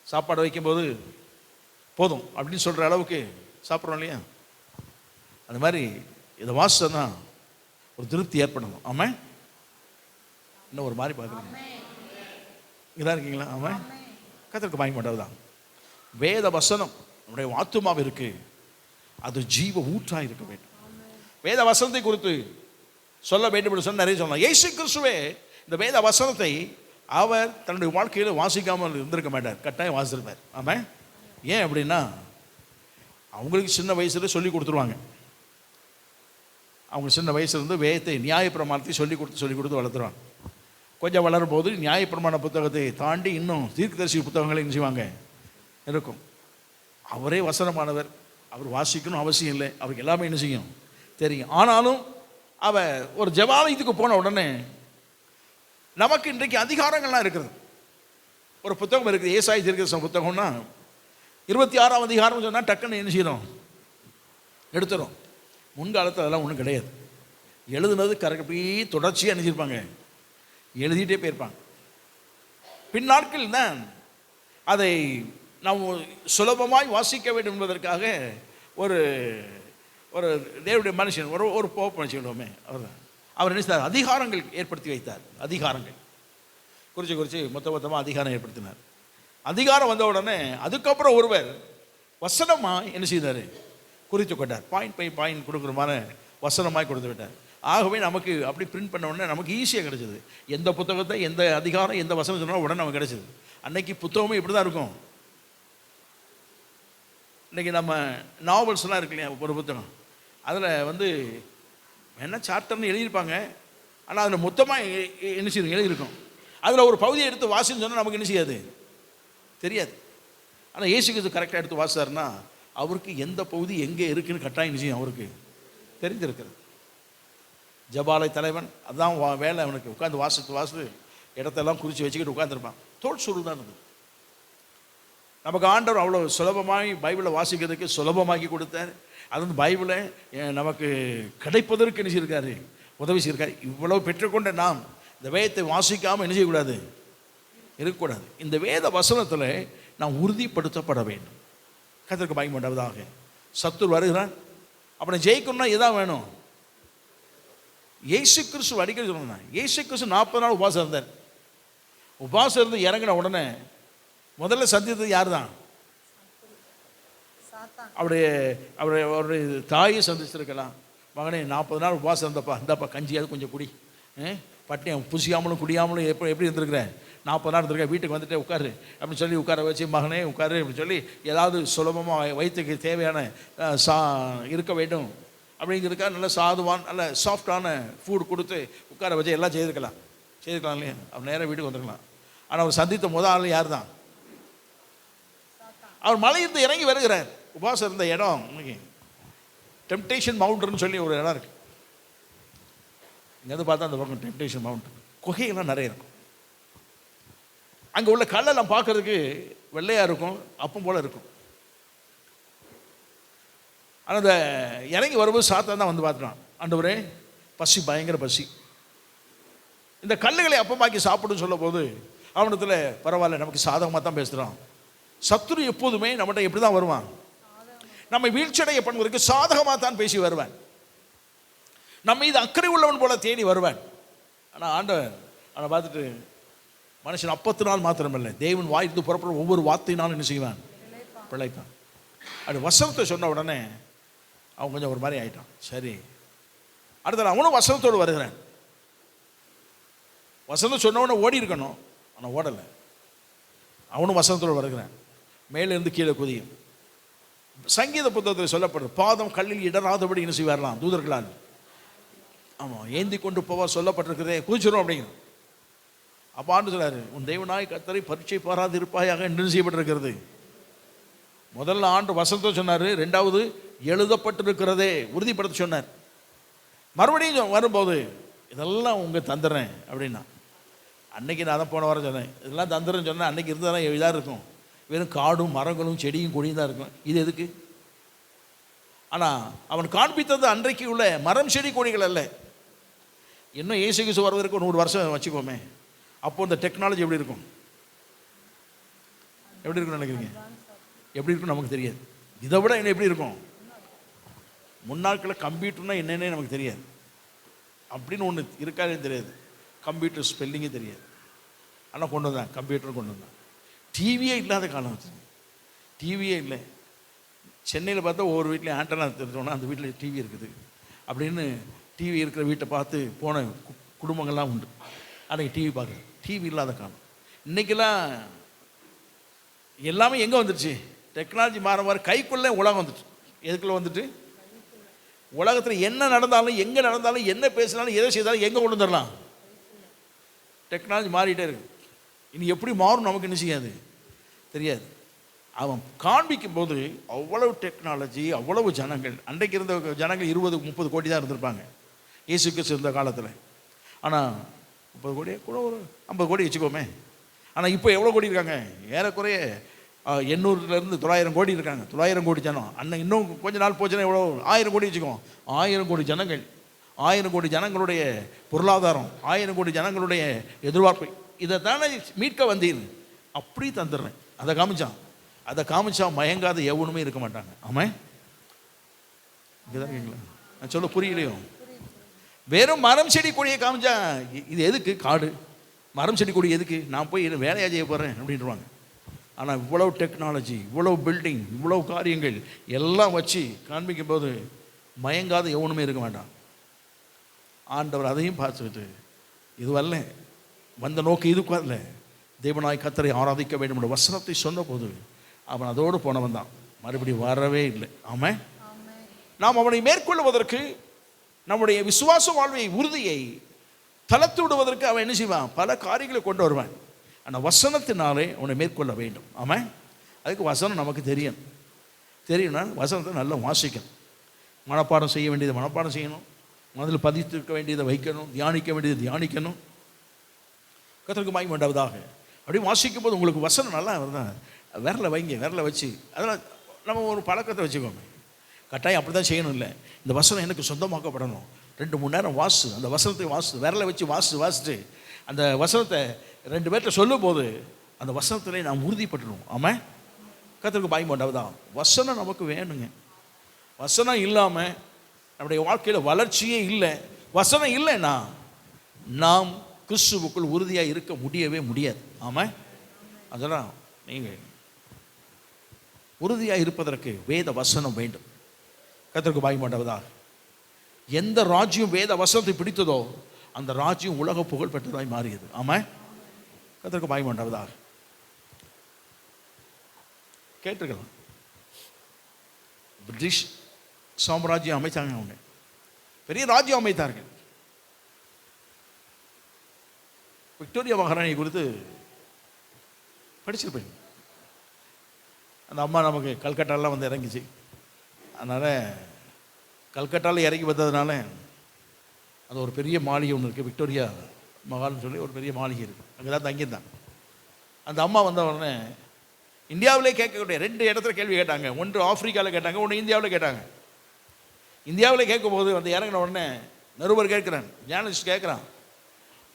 சாப்பாடு வைக்கும்போது போதும் அப்படின்னு சொல்கிற அளவுக்கு சாப்பிட்றோம் இல்லையா? அந்த மாதிரி இதை வாசித்தா ஒரு திருப்தி ஏற்படணும். ஆமாம். இன்னும் ஒரு மாதிரி பார்க்குறீங்க, இதான் இருக்கீங்களா? ஆமாம். கர்த்தருக்கு பயன் பண்ணுறதுதான் வேத வசனம். நம்முடைய ஆத்துமாவு இருக்கு, அது ஜீவ ஊற்றாக இருக்க வேண்டும். வேத வசனத்தை குறித்து சொல்ல வேண்டும் என்று சொன்ன நிறைய சொல்லலாம். இயேசு கிறிஸ்துவே இந்த வேத வசனத்தை அவர் தன்னுடைய வாழ்க்கையில் வாசிக்காமல் இருந்திருக்க மாட்டார், கட்டாயம் வாசிச்சிருப்பார். ஆமாம். ஏன் அப்படின்னா, அவங்களுக்கு சின்ன வயசுல சொல்லி கொடுத்துருவாங்க. அவங்க சின்ன வயசுலேருந்து வேதத்தை நியாயப்பிரமாணத்தை சொல்லி கொடுத்து வளர்த்துருவாங்க. கொஞ்சம் வளரும் போது நியாயப்பிரமாண புத்தகத்தை தாண்டி இன்னும் தீர்க்கதரிசி புத்தகங்களை என்ன செய்வாங்க இருக்கும். அவரே வசனமானவர், அவர் வாசிக்கணும் அவசியம் இல்லை, அவருக்கு எல்லாமே என்ன செய்யும் தெரியும். ஆனாலும் அவர் ஒரு ஜெபாலயத்துக்கு போன உடனே நமக்கு இன்றைக்கு அதிகாரங்கள்லாம் இருக்கிறது. ஒரு புத்தகம் இருக்குது, ஏசாயா தீர்க்கதரிசன புத்தகம்னா 26ஆம் அதிகாரம் சொன்னால் டக்குன்னு என்ன செய்யணும், எடுத்துரும். முன்காலத்தில் அதெல்லாம் ஒன்றும் கிடையாது. எழுதுனது கரெக்ட் அப்படியே தொடர்ச்சியாக நினைச்சிருப்பாங்க, எழுதிட்டே போயிருப்பாங்க. பின்னாட்கள் தான் அதை நாம் சுலபமாய் வாசிக்க வேண்டும் என்பதற்காக ஒரு ஒரு தேவனுடைய மனுஷன், ஒரு போப் மனுஷனுமே அவர் நினைச்சார், அதிகாரங்கள் ஏற்படுத்தி வைத்தார். அதிகாரங்கள் குறித்து மொத்தமாக அதிகாரம் ஏற்படுத்தினார். அதிகாரம் வந்த உடனே அதுக்கப்புறம் ஒருவர் வசனமாக என்ன செய்தார், குறித்து கொண்டார். பாயிண்ட் பை பாயிண்ட் கொடுக்குற மாதிரி வசனமாய் கொடுத்து விட்டார். ஆகவே நமக்கு அப்படி பிரிண்ட் பண்ண உடனே நமக்கு ஈஸியாக கிடச்சிது. எந்த புத்தகத்தை எந்த அதிகாரம் எந்த வசனம் சொன்னாலும் உடனே நமக்கு கிடச்சிது. அன்னைக்கு புத்தகமும் இப்படி தான் இருக்கும். இன்றைக்கி நம்ம நாவல்ஸ்லாம் இருக்கு இல்லையா, ஒரு புத்தகம், அதில் என்ன சாப்டர்னு எழுதியிருப்பாங்க, ஆனால் அதில் மொத்தமாக என்ன செய்யும் எழுதியிருக்கும். அதில் ஒரு பகுதியை எடுத்து வாசின்னு சொன்னால் நமக்கு என்ன செய்யாது, தெரியாது. ஆனால் இயேசு கிறிஸ்து கரெக்டாக எடுத்து வாசித்தாருன்னா அவருக்கு எந்த பகுதி எங்கே இருக்குன்னு கட்டாயம் செய்யும் அவருக்கு தெரிஞ்சிருக்கிறது. ஜபாலை தலைவன் அதுதான் வேலை அவனுக்கு. உட்காந்து வாசித்து இடத்தெல்லாம் குறித்து வச்சுக்கிட்டு உட்காந்துருப்பான். தோல் சுருள் தான் இருந்தது. நமக்கு ஆண்டவர் அவ்வளோ சுலபமாகி பைபிளை வாசிக்கிறதுக்கு சுலபமாக்கி கொடுத்தார். அது பைபிளை நமக்கு கிடைப்பதற்கு என்ன செய்யிருக்காரு, உதவி செய்யிருக்காரு. இவ்வளோ பெற்றுக்கொண்ட நாம் இந்த வேதத்தை வாசிக்காமல் என்ன செய்யக்கூடாது, இருக்கக்கூடாது. இந்த வேத வசனத்தில் நாம் உறுதிப்படுத்தப்பட வேண்டும். கர்த்தருக்கு பயன் பண்ணுவதாக. சத்துரு வருகிறான், அப்படி ஜெயிக்கணும்னா இதான் வேணும். இயேசு கிறிஸ்து அடிக்கடி சொல்லணும், இயேசு கிறிஸ்து 40 நாள் உபவாசம் இருந்தார். உபவாசம் இருந்து இறங்கின உடனே முதல்ல சந்தித்தது யார் தான், அவருடைய தாயை சந்திச்சிருக்கலாம். மகனே 40 நாள் உபவாசம் இருந்தப்பா, இந்தப்பா கஞ்சியாவது கொஞ்சம் குடி, பட்டினியும் புசியாமலும் குடியாமலும் எப்படி இருந்திருக்கிறேன், 40 நாள் இருந்திருக்கேன், வீட்டுக்கு வந்துட்டு உட்காரு அப்படின்னு சொல்லி உட்கார வச்சு, மகனே உட்காரு அப்படின்னு சொல்லி ஏதாவது சுலபமாக வயிற்றுக்கு தேவையான இருக்க வேண்டும் அப்படிங்கிறதுக்காக நல்ல சாதுவான் நல்ல சாஃப்டான ஃபுட் கொடுத்து உட்கார வச்சு எல்லாம் செய்திருக்கலாம் இல்லையா. அவர் நேராக வீட்டுக்கு வந்துருக்கலாம். ஆனால் அவர் சந்தித்த முதல் ஆள் யார் தான், அவர் மலையிலிருந்து இறங்கி வருகிறார். உபவாசம் இருந்த இடம் டெம்டேஷன் மவுண்டன் சொல்லி ஒரு இடம் இருக்குது. இங்கேருந்து பார்த்தா அந்த பக்கம் டெம்டேஷன் மவுண்டன் குகையெல்லாம் நிறைய இருக்கும். அங்கே உள்ள கல்லெல்லாம் பார்க்கறதுக்கு வெள்ளையாக இருக்கும், அப்பம் போல் இருக்கும். ஆனால் அந்த இறங்கி வரும்போது சாத்தான் தான் வந்து பார்த்துட்டான். ஆண்டவரே பசி, பயங்கர பசி, இந்த கல்லுகளை அப்பமாக்கி சாப்பிடுன்னு சொல்லும் போது அவனத்தில் பரவாயில்ல, நமக்கு சாதகமாக தான் பேசுகிறான். சத்துரு எப்போதுமே நம்மகிட்ட எப்படி தான் வருவான், நம்ம வீழ்ச்சியடைய பண்ணுவதற்கு சாதகமாக தான் பேசி வருவான். நம்ம இது அக்கறை உள்ளவன் போல தேடி வருவான். ஆனால் ஆண்டவன் அவனை பார்த்துட்டு, மனுஷன் அப்பத்தினால் மாத்திரமில்லை, தேவன் வாய்த்து புறப்படும் ஒவ்வொரு வார்த்தையினாலும் என்ன செய்வான், பிழைப்பான். அது வசனத்தை சொன்ன உடனே அவன் கொஞ்சம் ஒரு மாதிரி ஆயிட்டான். சரி, அடுத்த அவனும் வசனத்தோடு வருகிறான். வசனம் சொன்ன உடனே ஓடி இருக்கணும், ஆனால் ஓடலை. அவனும் வசனத்தோடு வருகிறான். மேலிருந்து கீழே குதியும். சங்கீத புத்தகத்தில் சொல்லப்படுது, பாதம் கல்லில் இடராதபடி என்ன செய்வாரலாம் தூதர்களால். ஆமாம், ஏந்தி கொண்டு போவா சொல்லப்பட்டிருக்கிறதே, குதிச்சிடும் அப்படிங்கிறது. அப்போ ஆண்டு சொன்னார், உன் தேவனாய் கர்த்தரை பரீட்சை பாராது இருப்பாயாக என்று செய்யப்பட்டிருக்கிறது. முதல்ல ஆண்டு வசனத்தை சொன்னார், ரெண்டாவது எழுதப்பட்டிருக்கிறதே உறுதிப்படுத்த சொன்னார். மறுபடியும் வரும்போது இதெல்லாம் உங்கள் தந்துடுறேன் அப்படின்னா, அன்னைக்கு நான் தான் போன வாரம் சொன்னேன், இதெல்லாம் தந்துடுறேன்னு சொன்னேன். அன்னைக்கு இருந்தால் இதாக இருக்கும், வெறும் காடும் மரங்களும் செடியும் கொடியும் தான் இருக்கும். இது எதுக்கு? ஆனால் அவன் காண்பித்தது அன்றைக்கு உள்ள மரம் செடி கொடிகள் அல்ல. இன்னும் இயேசு கிறிஸ்து வருவதற்கு 100 வருஷம் வச்சுக்கோமே, அப்போ இந்த டெக்னாலஜி எப்படி இருக்கும், எப்படி இருக்குன்னு நினைக்கிறீங்க? எப்படி இருக்குன்னு நமக்கு தெரியாது. இதை விட என்ன எப்படி இருக்கும்? முன்னாட்களில் கம்ப்யூட்டர்னா என்னென்னே நமக்கு தெரியாது. அப்படின்னு ஒன்று இருக்காதே தெரியாது. கம்ப்யூட்டர் ஸ்பெல்லிங்கே தெரியாது. ஆனால் கொண்டு வந்தான், கம்ப்யூட்டர் கொண்டு வந்தான். டிவியே இல்லாத காலம், டிவியே இல்லை. சென்னையில் பார்த்தா ஒவ்வொரு வீட்லேயும் ஆண்டனா தெரிஞ்சோன்னா அந்த வீட்டில் டிவி இருக்குது அப்படின்னு டிவி இருக்கிற வீட்டை பார்த்து போன குடும்பங்கள்லாம் உண்டு. அன்றைக்கி டிவி பார்க்குறது, டிவி இல்லாத காலம். இன்றைக்கெல்லாம் எல்லாமே எங்கே வந்துடுச்சு? டெக்னாலஜி மாற மாற கைக்குள்ளே உலகம் வந்துட்டு. எதுக்குள்ளே வந்துட்டு? உலகத்தில் என்ன நடந்தாலும், எங்கே நடந்தாலும், என்ன பேசினாலும், எதை செய்தாலும் எங்கே கொண்டு வந்துடலாம்? டெக்னாலஜி மாறிட்டே இருக்கு. இனி எப்படி மாறும் நமக்கு என்ன செய்யாது, தெரியாது. அவன் காண்பிக்கும் போது அவ்வளவு டெக்னாலஜி, அவ்வளவு ஜனங்கள். அன்றைக்கு இருந்த ஜனங்கள் 20-30 கோடி தான் இருந்திருப்பாங்க இயேசு கிறிஸ்து இருந்த காலத்தில். ஆனால் 30 கோடி கூட ஒரு 50 கோடி வச்சுக்கோமே. ஆனால் இப்போ எவ்வளோ கோடி இருக்காங்க? ஏறக்குறைய 800 900 கோடி இருக்காங்க. 900 கோடி ஜனம். அன்னை இன்னும் கொஞ்ச நாள் போச்சுன்னா எவ்வளோ? 1000 கோடி வச்சுக்கோம். 1000 கோடி ஜனங்கள், 1000 கோடி ஜனங்களுடைய பொருளாதாரம், 1000 கோடி ஜனங்களுடைய எதிர்பார்ப்பு. இதை தானே மீட்க வந்தீர், அப்படி தந்துடுறேன். அதை காமிச்சான். அதை காமிச்சா மயங்காத எவனுமே இருக்க மாட்டாங்க. ஆமாம், இங்கேதான் நான் சொல்ல புரியலையோ? வெறும் மரம் செடி கொடியை காமிச்சா இது எதுக்கு? காடு மரம் செடி கொடி எதுக்கு? நான் போய் வேலையாக செய்ய போகிறேன் அப்படின்ட்டுருவாங்க. ஆனால் இவ்வளவு டெக்னாலஜி, இவ்வளவு பில்டிங், இவ்வளவு காரியங்கள் எல்லாம் வச்சு காண்பிக்கும் போது மயங்காத எவனுமே இருக்க மாட்டான். ஆண்டவர் அதையும் பார்த்துக்கிட்டு இது வரல, வந்த நோக்கு இதுக்கு வரல, தேவனாய் கர்த்தரை ஆராதிக்க வேண்டும் என்ற வசனத்தை சொன்ன போது அவன் அதோடு போனவன் தான், மறுபடியும் வரவே இல்லை. ஆமாம், நாம் அவனை மேற்கொள்வதற்கு, நம்முடைய விசுவாச வாழ்வை உறுதியை தளர்த்து விடுவதற்கு அவன் என்ன செய்வான்? பல காரியங்களை கொண்டு வருவான். ஆனால் வசனத்தினாலே அவனை மேற்கொள்ள வேண்டும். ஆமாம், அதுக்கு வசனம் நமக்கு தெரியும்னா வசனத்தை நல்லா வாசிக்கணும். மனப்பாடம் செய்ய வேண்டியதை மனப்பாடம் செய்யணும், மனதில் பதித்திருக்க வேண்டியதை வைக்கணும், தியானிக்க வேண்டியதை தியானிக்கணும். கர்த்தருக்கு மகிமை உண்டாவதாக. அப்படி வாசிக்கும் போது உங்களுக்கு வசனம் நல்லா வருதான், விரலை வைங்க, விரலை வச்சு அதெல்லாம் நம்ம ஒரு பழக்கத்தை வச்சுக்கோங்க. கட்டாயம் அப்படி தான் செய்யணும். இல்லை, இந்த வசனம் எனக்கு சொந்தமாக்கப்படணும். 2-3 நேரம் வாசு, அந்த வசனத்தை வாசு, விரலை வச்சு வாசிட்டு அந்த வசனத்தை 2 பேர்கிட்ட சொல்லும் போது அந்த வசனத்திலே நாம் உறுதிப்பட்டுருவோம். ஆமாம், கர்த்தருக்கு மகிமை உண்டாவதாக. வசனம் நமக்கு வேணுங்க. வசனம் இல்லாமல் நம்முடைய வாழ்க்கையில் வளர்ச்சியே இல்லை. வசனம் இல்லைன்னா நாம் கிறிஸ்துவுக்குள் உறுதியாக இருக்க முடியவே முடியாது. ஆமாம், அதெல்லாம் நீங்கள் உறுதியாக இருப்பதற்கு வேத வசனம் வேண்டும். கர்த்தருக்கு மகிமை உண்டாவதாக. எந்த ராஜ்யம் வேத வசனத்தை பிடித்ததோ அந்த ராஜ்யம் உலக புகழ் பெற்றதாய் மாறியது. ஆமாம், கர்த்தருக்கு மகிமை உண்டாவதாக. கேட்டிருக்கலாம், பிரிட்டிஷ் சாம்ராஜ்யம் அமைத்தாங்க, அவங்க பெரிய ராஜ்யம் அமைத்தார்கள். விக்டோரியா மகாராணி குறித்து படிச்சிருப்பேன். அந்த அம்மா நமக்கு கல்கட்டாலாம் வந்து இறங்கிச்சு. அதனால் கல்கட்டாவில் இறங்கி வந்ததுனால அது ஒரு பெரிய மாளிகை ஒன்று இருக்குது, விக்டோரியா மகால்னு சொல்லி ஒரு பெரிய மாளிகை இருக்குது. அங்கே தான் தங்கியிருந்தாங்க. அந்த அம்மா வந்த உடனே இந்தியாவிலே கேட்கக்கூடிய 2 இடத்துல கேள்வி கேட்டாங்க. ஒன்று ஆப்பிரிக்காவில் கேட்டாங்க, ஒன்று இந்தியாவில் கேட்டாங்க. இந்தியாவில் கேட்கும்போது வந்து இறங்கின உடனே நிருபர் கேட்குறான், ஜேர்னலிஸ்ட் கேட்குறான்,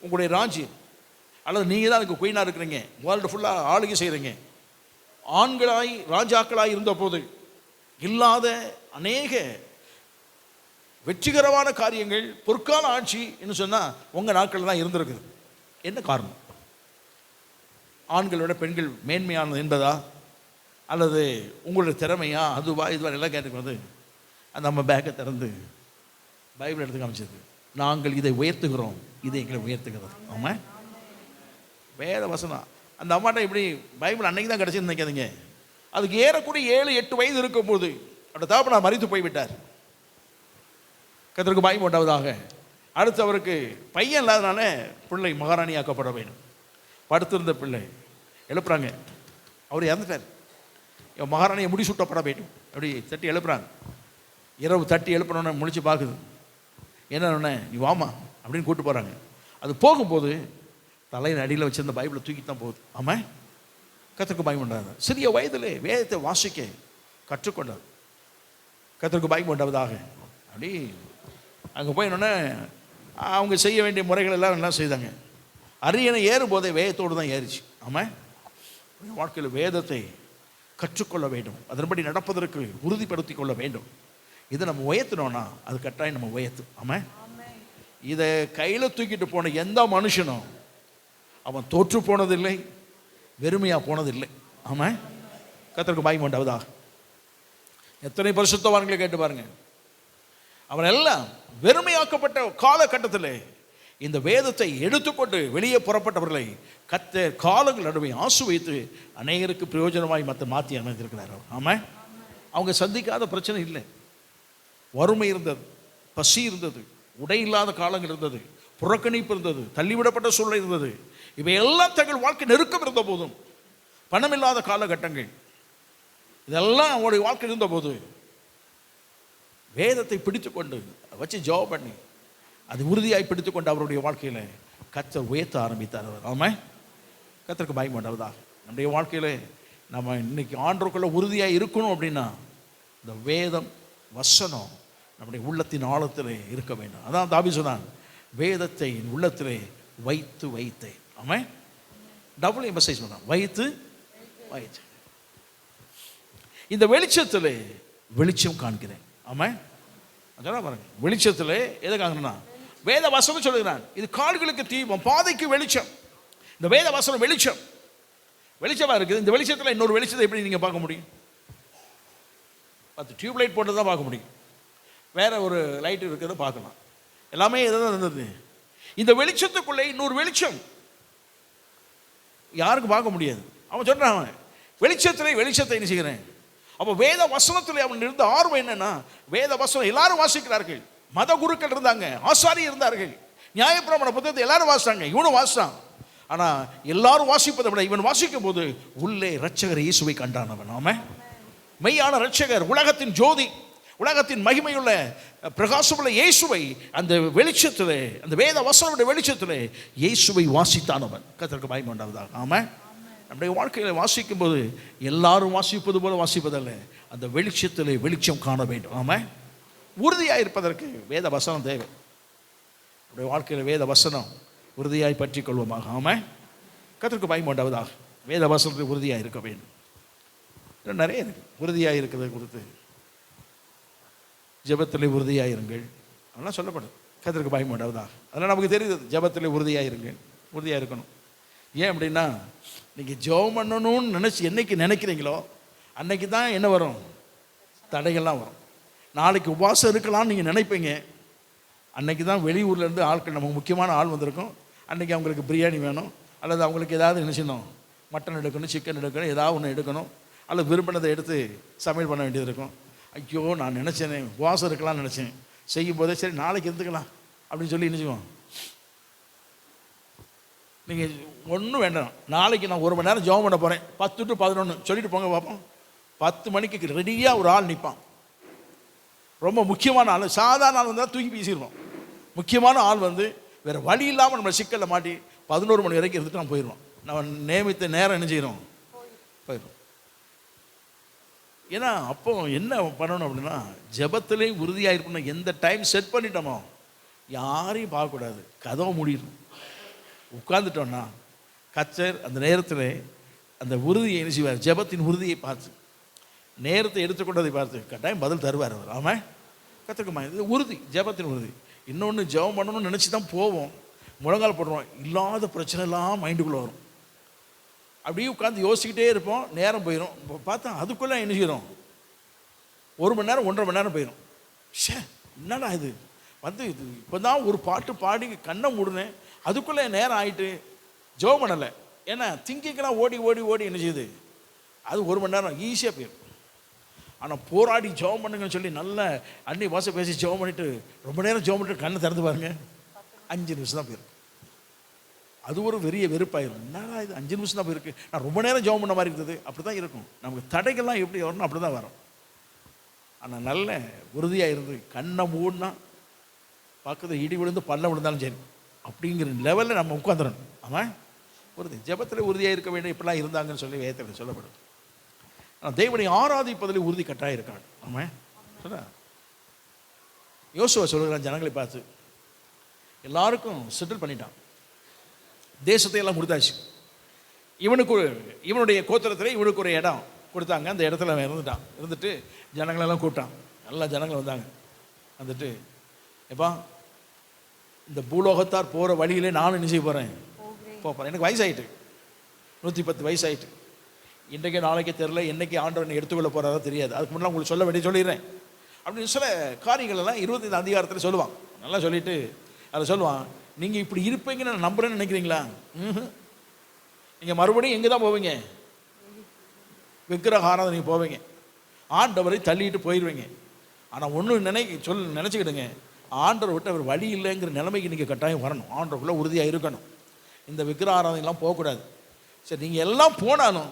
உங்களுடைய ராஜ்யம் அல்லது நீங்கள் தான் அதுக்கு குயினாக இருக்கிறீங்க, வேர்ல்டு ஃபுல்லாக ஆளுகை செய்கிறீங்க, ஆண்களாய் ராஜாக்களாய் இருந்த போது இல்லாத அநேக வெற்றிகரமான காரியங்கள் பொற்கால ஆட்சி என்று சொன்னால் உங்கள் நாட்கள் தான் இருந்திருக்குது. என்ன காரணம்? ஆண்களை விட பெண்கள் மேன்மையானது என்பதா, அல்லது உங்களுடைய திறமையா, அதுவா, இதுவா எல்லாம் கேட்டுக்கிறது. அந்த நம்ம பேக்கை திறந்து பைபிள் எடுத்து காமிச்சது, நாங்கள் இதை உயர்த்துகிறோம், இதை எங்களை உயர்த்துகிறது. ஆமாம், வேத வசனம். அந்த அம்மாட்ட இப்படி பைபிள் அன்னைக்கு தான் கிடச்சின்னு நினைக்காதீங்க. அதுக்கு ஏறக்கூடிய 7-8 வயது இருக்கும்போது அவருடைய தகப்பனார் மரித்து போய்விட்டார். கர்த்தருக்கு மகிமை உண்டாவதாக. அடுத்து அவருக்கு பையன் இல்லாதனால பிள்ளை மகாராணி ஆக்கப்பட வேண்டும். படுத்திருந்த பிள்ளை எழுப்புறாங்க, அவர் இறந்துட்டார், மகாராணியை முடிசூட்டப்பட வேண்டும். அப்படி தட்டி எழுப்புறாங்க. இரவு தட்டி எழுப்பினோன்னே முழிச்சு பார்க்குது. என்னன்னொன்னே நீ வாமா அப்படின்னு கூப்பிட்டு போகிறாங்க. அது போகும்போது தலையின் அடியில் வச்சிருந்த பைபிளை தூக்கி தான் போகுது. ஆமாம், கர்த்தருக்கு மகிமை உண்டாகுது. சிறிய வயதிலே வேதத்தை வாசிக்க கற்றுக்கொண்டார். கர்த்தருக்கு மகிமை உண்டாவதாக. அப்படி அங்கே போயினோடனே அவங்க செய்ய வேண்டிய முறைகள் எல்லாம் செய்தாங்க. அரியணை ஏறும்போதே வேதத்தோடு தான் ஏறிச்சு. ஆமாம், வாழ்க்கையில் வேதத்தை கற்றுக்கொள்ள வேண்டும், அதன்படி நடப்பதற்கு உறுதிப்படுத்தி கொள்ள வேண்டும். இதை நம்ம உயர்த்தினோன்னா அது கட்டாயம் நம்ம உயர்த்தும். ஆமாம், இதை கையில் தூக்கிட்டு போன எந்த மனுஷனும் அவன் தோற்று போனதில்லை, வெறுமையாக போனதில்லை. ஆமாம், கர்த்தருக்கு மகிமை உண்டாவதா. எத்தனை பரிசுத்தவான்களை கேட்டு பாருங்க, அவன் எல்லாம் வெறுமையாக்கப்பட்ட காலகட்டத்தில் இந்த வேதத்தை எடுத்துக்கொண்டு வெளியே புறப்பட்டவர்களை கர்த்தர் காலங்கள் நடுவே ஆசீர்வதித்து அநேகருக்கு பிரயோஜனமாய் மாற்றி அமைந்திருக்கிறார். ஆமாம், அவங்க சந்திக்காத பிரச்சனை இல்லை. வறுமை இருந்தது, பசி இருந்தது, உடை இல்லாத காலங்கள் இருந்தது, புறக்கணிப்பு இருந்தது, தள்ளிவிடப்பட்ட சூழ்நிலை இருந்தது. இவை எல்லாம் தங்கள் வாழ்க்கை நெருக்கம் இருந்த போதும், பணம் இல்லாத காலகட்டங்கள், இதெல்லாம் அவருடைய வாழ்க்கை இருந்த போது வேதத்தை பிடித்துக்கொண்டு வச்சு ஜெபம் பண்ணி அது உறுதியாய் பிடித்துக்கொண்டு அவருடைய வாழ்க்கையில் கர்த்தர் உயர்த்த ஆரம்பித்தார். ஆமாம், கர்த்தருக்கு மகிமை உண்டாவதாக. நம்முடைய வாழ்க்கையில் நம்ம இன்னைக்கு ஆண்டவருக்குள்ள உறுதியாக இருக்கணும் அப்படின்னா இந்த வேதம் வசனம் நம்முடைய உள்ளத்தின் ஆழத்தில் இருக்க வேண்டும். அதான் தாவீது சொன்னான், வேதத்தை உள்ளத்திலே வைத்து வைத்தேன். ஆமாம், டபுள் எம்பசைஸ் பண்ணான், வைத்து வைத்து. இந்த வெளிச்சத்தில் வெளிச்சம் காண்கிறேன். ஆமாம், அதெல்லாம் பாருங்க, வெளிச்சத்தில் எதை காண்கிறேன்னா வேத வசனம் சொல்லுகிறான், இது கால்களுக்கு தீபம் பாதைக்கு வெளிச்சம். இந்த வேத வசனம் வெளிச்சம், வெளிச்சமாக இருக்குது. இந்த வெளிச்சத்தில் இன்னொரு வெளிச்சத்தை எப்படி நீங்கள் பார்க்க முடியும்? 10 டியூப்லைட் போட்டு தான் பார்க்க முடியும், வேற ஒரு லைட் இருக்கிறத பார்க்கலாம். எல்லாமே எதாவது இருந்தது. இந்த வெளிச்சத்துக்குள்ளே இன்னொரு வெளிச்சம் யாருக்கும் பார்க்க முடியாது. அவன் சொல்றான், வெளிச்சத்திலே வெளிச்சத்தை என்ன செய்கிறேன். அப்போ வேத வசனத்தில் அவன் இருந்த ஆர்வம் என்னன்னா, வேத வசனம் எல்லாரும் வாசிக்கிறார்கள். மத குருக்கள் இருந்தாங்க, ஆசாரி இருந்தார்கள், நியாயப்பிரமாண புத்தகத்தை எல்லாரும் வாசித்தாங்க, இவனும் வாசித்தான். ஆனால் எல்லாரும் வாசிப்பதை விட இவன் வாசிக்கும் போது உள்ளே இரட்சகர் இயேசுவை கண்டான். அவன் ஆமாம், மெய்யான இரட்சகர், உலகத்தின் ஜோதி, உலகத்தின் மகிமையுள்ள பிரகாசமுள்ள இயேசுவை அந்த வெளிச்சத்தில், அந்த வேத வசனமுடைய வெளிச்சத்தில் இயேசுவை வாசித்தானவன். கர்த்தருக்கு மகிமை உண்டாவதாக. ஆமாம், நம்முடைய வாழ்க்கையில் வாசிக்கும் போது எல்லாரும் வாசிப்பது போல வாசிப்பதல்ல, அந்த வெளிச்சத்தில் வெளிச்சம் காண வேண்டும். ஆமாம், உறுதியாக இருப்பதற்கு வேத வசனம் தேவை. நம்முடைய வாழ்க்கையில் வேத வசனம் உறுதியாய் பற்றி கொள்வோமாக. ஆமாம், கர்த்தருக்கு மகிமை உண்டாவதாக. வேத வசனத்தில் உறுதியாக இருக்க வேண்டும். நிறைய இருக்கு உறுதியாக இருக்கிறத கொடுத்து. ஜெபத்திலே உறுதியாக இருங்கள் அதெல்லாம் சொல்லப்படுது. கர்த்தருக்கு மகிமை உண்டாவதாக. அதெல்லாம் நமக்கு தெரியுது, ஜெபத்திலே உறுதியாக இருங்கள், உறுதியாக இருக்கணும். ஏன் அப்படின்னா, நீங்கள் ஜெபம் பண்ணணும்னு என்னைக்கு நினைக்கிறீங்களோ அன்னைக்கு தான் என்ன வரும், தடைகள்லாம் வரும். நாளைக்கு உபவாசம் இருக்கலாம்னு நீங்கள் நினைப்பீங்க, அன்னைக்கு தான் வெளியூர்லேருந்து ஆட்கள், நமக்கு முக்கியமான ஆள் வந்திருக்கும், அன்றைக்கி அவங்களுக்கு பிரியாணி வேணும், அல்லது அவங்களுக்கு ஏதாவது என்ன செய்யணும், மட்டன் எடுக்கணும், சிக்கன் எடுக்கணும், ஏதாவது ஒன்று எடுக்கணும், அல்லது விரும்பினதை எடுத்து சமையல் பண்ண வேண்டியது இருக்கும். ஐயோ, நான் நினச்சேனே உபவாசம் இருக்கலாம்னு நினச்சேன், செய்யும் போதே சரி நாளைக்கு இருந்துக்கலாம் அப்படின்னு சொல்லி நினச்சிக்குவோம். நீங்கள் ஒன்றும் வேண்டாம், நாளைக்கு நான் 1 மணி நேரம் ஜெபம் பண்ண போகிறேன், 10 to 11 சொல்லிட்டு போங்க பார்ப்போம். 10 மணிக்கு ரெடியாக ஒரு ஆள் நிற்பான். ரொம்ப முக்கியமான ஆள், சாதாரண ஆள் வந்தால் தூக்கி வீசிடுவோம். முக்கியமான ஆள் வந்து வேறு வழி இல்லாமல் நம்ம சிக்கலில் மாட்டி 11 மணி வரைக்கும் இருந்துட்டு நான் போயிடுவோம். நம்ம நியமித்த நேரம் என்ன செய்கிறோம், போயிடும். ஏன்னா அப்போ என்ன பண்ணணும் அப்படின்னா, ஜெபத்திலே உறுதியாக இருக்கணும். எந்த டைம் செட் பண்ணிட்டோமோ யாரையும் பார்க்கக்கூடாது, கதவை மூடிடணும். உட்கார்ந்துட்டோன்னா கர்த்தர் அந்த நேரத்தில் அந்த உறுதியை என்ன செய்வார், ஜெபத்தின் உறுதியை பார்த்து, நேரத்தை எடுத்துக்கொண்டதை பார்த்து கட்டாயம் பதில் தருவார் அவர். ஆமாம், கற்றுக்குமா, இது உறுதி, ஜெபத்தின் உறுதி. இன்னொன்று, ஜெபம் பண்ணணும்னு நினச்சி தான் போவோம், முழங்கால் போடுறோம், இல்லாத பிரச்சனைலாம் மைண்டுக்குள்ளே வரும். அப்படியே உட்காந்து யோசிக்கிட்டே இருப்போம், நேரம் போயிடும். பார்த்தா அதுக்குள்ளே என்ன செய்கிறோம், 1 மணி நேரம் 1.5 மணி நேரம் போயிடும். என்னடா இது வந்து, இது இப்போ தான் ஒரு பாட்டு பாடி கண்ணை மூடுனேன், அதுக்குள்ளே நேரம் ஆகிட்டு ஜெபம் பண்ணலை. ஏன்னா திங்கிங்கெல்லாம் ஓடி ஓடி ஓடி என்ன செய்யுது, அது 1 மணி நேரம் ஈஸியாக போயிடும். ஆனால் போராடி ஜெபம் பண்ணுங்கன்னு சொல்லி நல்ல அன்னி பாசை பேசி ஜெபம் பண்ணிவிட்டு ரொம்ப நேரம் ஜெபம் பண்ணிட்டு கண்ணை திறந்து பாருங்க, 5 நிமிஷம் தான் போயிடும். அது ஒரு பெரிய வெறுப்பாயிரும். என்னடா இது 5 நிமிஷம் தான் போயிருக்கு, நான் ரொம்ப நேரம் ஜெபம் பண்ண மாதிரி இருக்குது. அப்படி தான் இருக்கும். நமக்கு தடைகள்லாம் எப்படி வரணும் அப்படி தான் வரும். ஆனால் நல்ல உறுதியாக இருந்து கண்ணை மூடினா பக்கத்தில் இடி விழுந்து பல்ல விழுந்தாலும் சரி அப்படிங்கிற லெவலில் நம்ம உட்காந்துடணும். ஆமாம், உறுதி, ஜெபத்தில் உறுதியாக இருக்க வேண்டிய இப்படிலாம் இருந்தாங்கன்னு சொல்லி வேதத்தில் சொல்லப்படுது. ஆனால் தேவனை ஆராதிப்பதில் உறுதி கட்டாயம் இருக்காங்க. ஆமாம், சொல்ல யோசுவா சொல்லுகிறான், ஜனங்களை பார்த்து எல்லாருக்கும் செட்டில் பண்ணிட்டான், தேசத்தை எல்லாம் கொடுத்தாச்சு. இவனுக்கு இவனுடைய கோத்திரத்தில் இவனுக்கு ஒரு இடம் கொடுத்தாங்க. அந்த இடத்துல அவன் இருந்துட்டு ஜனங்களெல்லாம் கூப்பிட்டான். நல்லா ஜனங்கள் வந்தாங்க. வந்துட்டு, எப்பா இந்த பூலோகத்தார் போகிற வழியிலே நானும் என்ன செய்ய போகிறேன், போகிறேன். எனக்கு வயசாயிட்டு, 110 வயசாயிட்டு. இன்றைக்கே நாளைக்கே தெரில, என்னைக்கு ஆண்டவர் என்னை எடுத்துக்கொள்ள போகிறாரோ தெரியாது. அதுக்கு முன்னாடி உங்களுக்கு சொல்ல வேண்டிய சொல்லிடுறேன். அப்படின்னு சில காரியங்கள் எல்லாம் 25 அதிகாரத்தில் சொல்லுவான். நல்லா சொல்லிட்டு அதை சொல்லுவான், நீங்கள் இப்படி இருப்பீங்கன்னு நான் நம்புறேன்னு நினைக்கிறீங்களா? நீங்கள் மறுபடியும் எங்கே தான் போவீங்க? விக்கிரக ஆராதனைக்கு போவீங்க, ஆண்டவரை தள்ளிட்டு போயிடுவீங்க. ஆனால் ஒன்று நினச்சிக்கிடுங்க, ஆண்டவரை விட்டு அவர் வழி இல்லைங்கிற நிலைமைக்கு நீங்கள் கட்டாயம் வரணும். ஆண்டவருக்குள்ளே உறுதியாக இருக்கணும். இந்த விக்கிரக ஆராதனைலாம் போகக்கூடாது. சரி, நீங்கள் எல்லாம் போனாலும்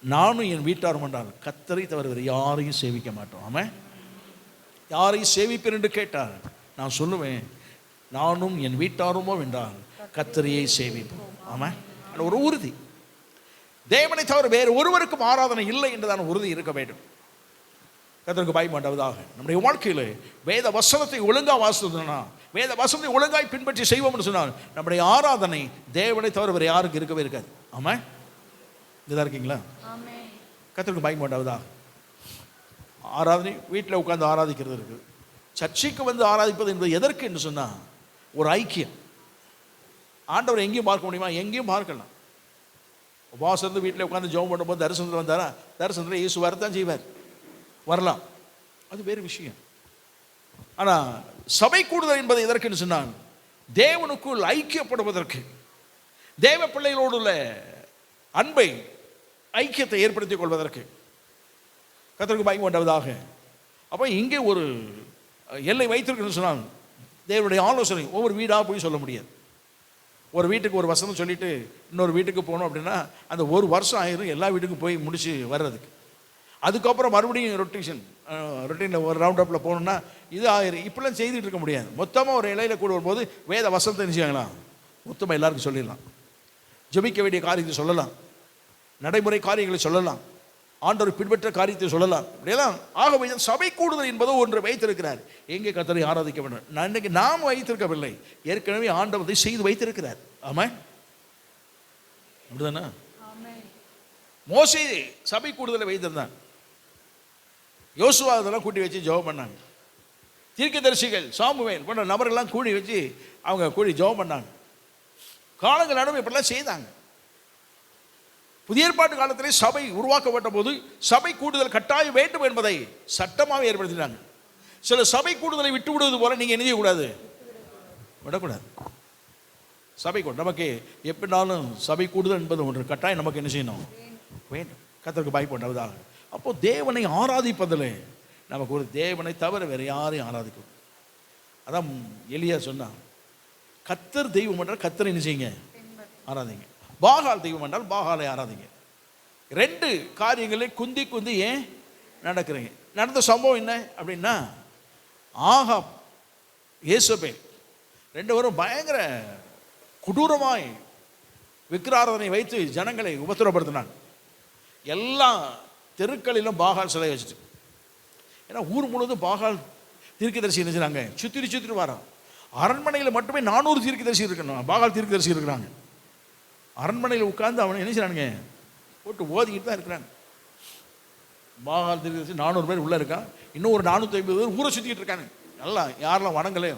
நானும் என் வீட்டாரும் என்றால் கர்த்தரை தவிர வேறு யாரையும் சேவிக்க மாட்டோம். ஆமாம், யாரையும் சேவிப்பேன் என்று கேட்டார், நான் சொல்லுவேன், நானும் என் வீட்டாருமோ என்றால் கர்த்தரையை சேவிப்போம். ஆமாம், ஒரு உறுதி. தேவனை தவிர வேறு ஒருவருக்கும் ஆராதனை இல்லை என்றுதான உறுதி இருக்க வேண்டும். கர்த்தருக்கு பயப்படாததாக நம்முடைய வாழ்க்கையில் வேத வசனத்தை ஒழுங்காக வாசித்தோம்னா, வேத வசனத்தை ஒழுங்காய் பின்பற்றி செய்வோம்னு சொன்னால் நம்முடைய ஆராதனை தேவனை தவிர வேறு யாருக்கு இருக்கவே இருக்காது. ஆமாம், இதுதான் இருக்கீங்களா? கர்த்தருக்கு பயப்படாததாக ஆராதனை வீட்டில் உட்கார்ந்து ஆராதிக்கிறது இருக்குது. சர்ச்சைக்கு வந்து ஆராதிப்பது என்பது எதற்கு என்று சொன்னால் ஒரு ஐக்கியம். ஆண்டவர் எங்கேயும் பார்க்க முடியுமா? எங்கேயும் பார்க்கலாம். உபவாசம் இருந்து வீட்டில் உட்காந்து ஜெபம் பண்ணும்போது தரிசனத்தில் வந்தாரா, தரிசனத்தில் இயேசு வரத்தான் செய்வார், வரலாம், அது வேறு விஷயம். ஆனால் சபை கூடுதல் என்பது எதற்குன்னு சொன்னால் தேவனுக்குள் ஐக்கியப்படுவதற்கு, தேவ பிள்ளைகளோடு உள்ள அன்பை ஐக்கியத்தை ஏற்படுத்திக் கொள்வதற்கு. கர்த்தருக்கு பயந்து கொண்டதாக. அப்போ இங்கே ஒரு எல்லை வைத்திருக்குன்னு சொன்னால் தேவனுடைய ஆலோசனை ஒவ்வொரு வீடாக போய் சொல்ல முடியாது. ஒரு வீட்டுக்கு ஒரு வசனம் சொல்லிட்டு இன்னொரு வீட்டுக்கு போகணும் அப்படின்னா அந்த ஒரு வருஷம் ஆயிரும் எல்லா வீட்டுக்கும் போய் முடிச்சு வர்றதுக்கு. அதுக்கப்புறம் மறுபடியும் ரொட்டீனில் ஒரு ரவுண்ட் அப்பில் போகணுன்னா இது ஆயிரும். இப்படிலாம் செய்துட்டு இருக்க முடியாது. மொத்தமாக ஒரு இலையில் கூட வரும்போது வேத வசனத்தை நினைச்சாங்களா மொத்தமாக எல்லாருக்கும் சொல்லிடலாம். ஜெபிக்க வேண்டிய காரியத்தை சொல்லலாம், நடைமுறை காரியங்களை சொல்லலாம், ஆண்டவர் பின்பற்ற காரியத்தை சொல்லலாம். இப்படியெல்லாம் ஆகவே சபை கூடுதல் என்பதோ ஒன்று வைத்திருக்கிறார். எங்கே கர்த்தரை ஆராதிக்க வேண்டும். நான் இன்னைக்கு நாம் வைத்திருக்கவில்லை, ஏற்கனவே ஆண்டவரை செய்து வைத்திருக்கிறார். ஆமாம், அப்படிதானே? மோசே சபை கூடுதலை வைத்திருந்தான். யோசுவா அதெல்லாம் கூட்டி வச்சு ஜெபம் பண்ணாங்க. தீர்க்கதரிசிகள் சாமுவேல் போன்ற நபர்கள்லாம் கூடி வச்சு அவங்க கூடி ஜெபம் பண்ணாங்க. காலங்கள் நடுவே இப்படிலாம் செய்தாங்க. புதிய ஏற்பாட்டு காலத்திலே சபை உருவாக்கப்பட்ட போது சபை கூடுதல் கட்டாயம் வேண்டும் என்பதை சட்டமாக ஏற்படுத்தினாங்க. சில சபை கூடுதலை விட்டு விடுவது போல நீங்கள் என்ன செய்யக்கூடாது, விடக்கூடாது. சபை கூடு நமக்கு எப்படினாலும் சபை கூடுதல் என்பது ஒன்று கட்டாயம் நமக்கு என்ன செய்யணும், வேண்டும். கர்த்தருக்கு பயப்பட்டதாக. அப்போது தேவனை ஆராதிப்பதில் நமக்கு ஒரு தேவனை தவிர வேறு யாரையும் ஆராதிக்கும். அதான் எலியா சொன்னான், கர்த்தர் தெய்வம் என்றால் கர்த்தரை என்ன செய்யுங்க, ஆராதிங்க. பாகால் தெய்வம் என்றால் பாகாலை ஆராதிங்க. 2 காரியங்களே குந்தி குந்தி ஏன் நடக்கிறீங்க. நடந்த சம்பவம் என்ன அப்படின்னா, ஆகாப் யேசபேல் 2 பேரும் பயங்கர கொடூரமாய் விக்கிராராதனை வைத்து ஜனங்களை உபத்திரப்படுத்தினாங்க. எல்லா தெருக்களிலும் பாகால் சிலை வச்சுட்டு, ஏன்னா ஊர் முழுவதும் பாகால் தீர்க்கதரிசி நினைச்சாங்க, சுற்றி வரான். அரண்மனையில் மட்டுமே 400 தீர்க்கதரிசி இருக்கணும், பாகால் தீர்க்கதரிசி இருக்கிறாங்க. அரண்மனையில் உட்கார்ந்து அவனை என்ன செய்றானுங்க, போட்டு ஓதிக்கிட்டு தான் இருக்கிறாங்க. பாகால் தீர்க்கதரிசி 400 பேர் உள்ளே இருக்கான். இன்னும் ஒரு 450 பேர் ஊரை சுற்றிக்கிட்டு இருக்காங்க. எல்லாம் யாரெல்லாம் வணங்கலே,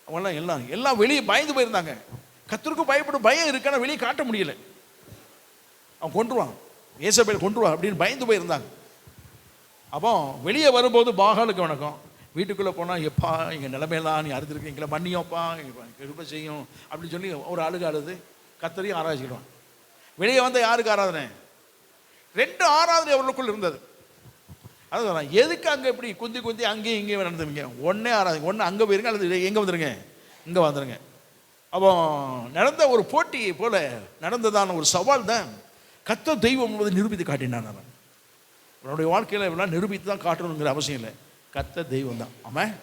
அவங்கெல்லாம் எல்லாம் வெளியே பயந்து போயிருந்தாங்க. கர்த்தருக்கு பயப்படும் பயம் இருக்கான வெளியே காட்ட முடியல. அவன் கொன்றுவான், யேசபேல் கொன்றுவான் அப்படின்னு பயந்து போயிருந்தாங்க. அப்போ வெளியே வரும்போது பாகாலுக்கு வணக்கம், வீட்டுக்குள்ளே போனால் எப்பா எங்கள் நிலைமையெல்லாம் நீ அறிந்திருக்கீங்களா, மன்னியோப்பா கிருபை செய்யும் அப்படின்னு சொல்லி ஒரு அழுது கர்த்தரையும் ஆராதிச்சிடுவான். வெளியே வந்த யாருக்கு ஆராதனை, 2 ஆராதனை அவர்களுக்குள் இருந்தது. அதான் எதுக்கு அங்கே இப்படி குந்தி குந்தி அங்கேயும் இங்கேயும் நடந்துவீங்க, ஒன்றே ஆராதனை, ஒன்று அங்கே போயிருங்க அல்லது எங்கே வந்துடுங்க, இங்கே வந்துடுங்க. அப்போ நடந்த ஒரு போட்டி போல நடந்ததான ஒரு சவால் தான் கர்த்தர் தெய்வம் என்பதை நிரூபித்து காட்டினான். அவனுடைய வாழ்க்கையில் இவெல்லாம் நிரூபித்து தான் காட்டணுங்கிற அவசியம் இல்லை. கர்த்தர் தெய்வம் தான். ஆமாம்,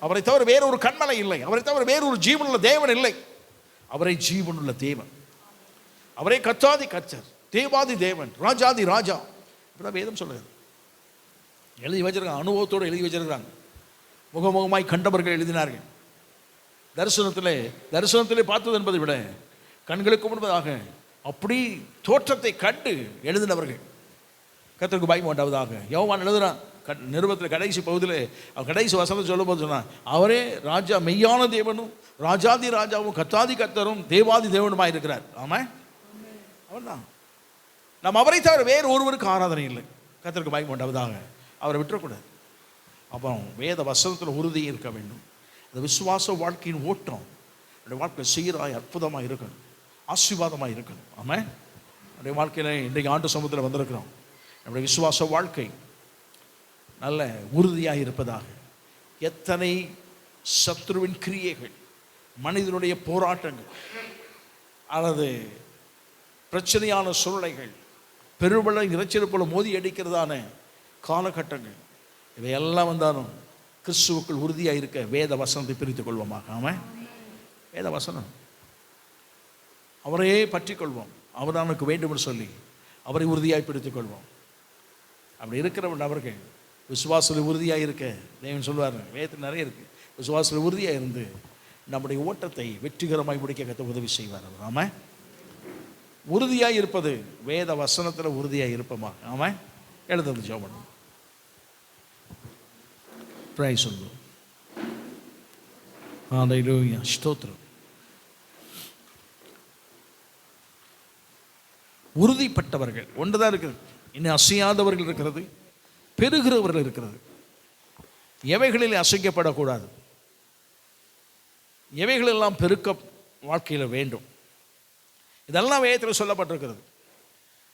அவரை தவிர வேற ஒரு கண்மலை இல்லை, அவரை தவிர வேற ஒரு ஜீவனுள்ள தேவன் இல்லை. அவரை ஜீவனுள்ள தேவன், அவரே கர்த்தாதி கர்த்தர், தேவாதி தேவன், ராஜாதி ராஜா. இப்படிதான் வேதம் சொல்லுது. எழுதி வச்சிருக்காங்க, அனுபவத்தோடு எழுதி வச்சிருக்கிறாங்க. முகமுகமாய் கண்டவர்கள் எழுதினார்கள். தரிசனத்திலே பார்த்தது என்பதை விட கண்களுக்கு முன்பதாக அப்படி தோற்றத்தை கண்டு எழுதினவர்கள். கர்த்தருக்கு பயப்படாததாக. யோவான் எழுதுறான், நிருபத்தில் கடைசி பகுதியில் கடைசி வசனம் சொல்லும்போது சொன்னான், அவரே ராஜா, மெய்யான தேவனும் ராஜாதி ராஜாவும் கர்த்தாதி கர்த்தரும் தேவாதி தேவனுமாய் இருக்கிறார். ஆமாம், அவர்தான். நம்ம அவரை தவிர வேறு ஒருவருக்கு ஆராதனை இல்லை. கர்த்தருக்கு மகிமை உண்டாவதாக. அவரை விட்டுறக்கூடாது. அப்புறம் வேத வசனத்தில் உறுதி இருக்க வேண்டும். அந்த விசுவாச வாழ்க்கையின் ஓட்டம் என்னுடைய வாழ்க்கை சீராய் அற்புதமாக இருக்கணும், ஆசீர்வாதமாக இருக்கணும். ஆமாம், என்னுடைய வாழ்க்கையில் இன்றைக்கு ஆண்டு சமூகத்தில் வந்திருக்கிறோம். நம்முடைய விசுவாச வாழ்க்கை நல்ல உறுதியாக இருப்பதாக. எத்தனை சத்ருவின் கிரியைகள், மனிதனுடைய போராட்டங்கள் அல்லது பிரச்சனையான சூழ்நிலைகள், பெருவள இறைச்சல் போல மோதி அடிக்கிறதான காலகட்டங்கள், இவையெல்லாம் வந்தாலும் கிறிஸ்துவுக்குள் உறுதியாக இருக்க வேத வசனத்தை பிரித்துக் கொள்வோமாக. ஆமாம், வேத வசனம் அவரையே பற்றி கொள்வோம். அவர் நமக்கு வேண்டும் என்று சொல்லி அவரை உறுதியாக பிடித்துக் கொள்வோம். அப்படி இருக்கிறவன் அவர்கள் விசுவாசத்தில் உறுதியாக இருக்க தேவன் சொல்வார். வேதத்தில் நிறைய இருக்குது. விசுவாசத்தில் உறுதியாக இருந்து நம்முடைய ஓட்டத்தை வெற்றிகரமாய் முடிக்க கத்த உதவி செய்வார் அவர். ஆமாம், உறுதியாக இருப்பது வேத வசனத்தில் உறுதியாக இருப்போமா. ஆமாம், எழுதுறது ஜெபம் பிரைஸ் சொல்லுவோம். ஹல்லேலூயா, ஸ்தோத்திரம். உறுதிப்பட்டவர்கள் ஒன்றுதான் இருக்கிறது. இன்னும் அசையாதவர்கள் இருக்கிறது, பெருகிறவர்கள் இருக்கிறது. எவைகளில் அசைக்கப்படக்கூடாது, எவைகளெல்லாம் பெருக்க வாழ்க்கையில் வேண்டும், இதெல்லாம் வேதத்தில் சொல்லப்பட்டிருக்கிறது.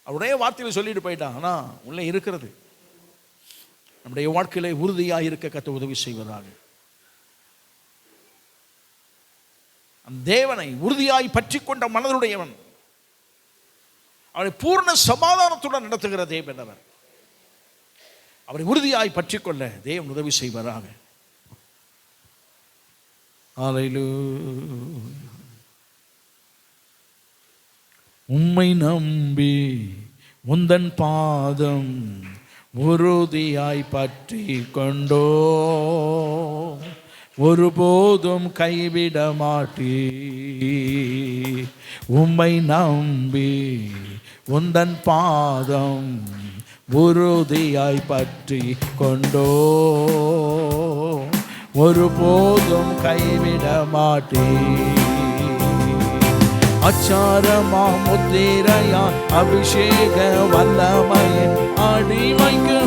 அவருடைய வார்த்தையில் சொல்லிட்டு போயிட்டான். ஆனால் உள்ளே இருக்கிறது. நம்முடைய வாழ்க்கையில உறுதியாக இருக்க கத்த உதவி செய்வதாக. அந்த தேவனை உறுதியாய் பற்றி கொண்ட மனதுடையவன் அவனை பூர்ண சமாதானத்துடன் நடத்துகிற தேவன் அவர். அவரை உறுதியாய் பற்றி கொள்ள தேவன் உதவி செய்வாராக. ஹல்லேலூயா. உம்மை நம்பி உந்தன் பாதம் உறுதியாய் பற்றி கொண்டோ, ஒருபோதும் கைவிட மாட்டீ. உம்மை நம்பி உந்தன் பாதம் உறுதியாய் பற்றி கொண்டோ, ஒருபோதும் கைவிட மாட்டீ. அச்சாரமா முத்திரையா அபிஷேக வல்லமையின் அடிமைக்கு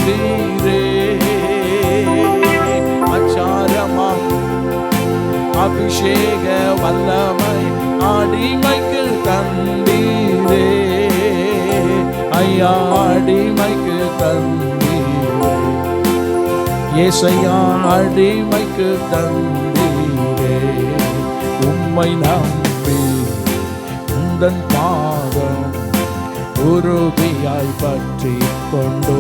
தீரே. அச்சாரமா அபிஷேக வல்லமை அடிமைக்கு தந்தீரே. ஐயா, அடிமைக்கு தந்தீரே. ஏசையா, அடிமைக்கு தந்தீரே. உம்மை நம்பி உந்தன் பாதம் உறுதியாய் பற்றி கொண்டோ,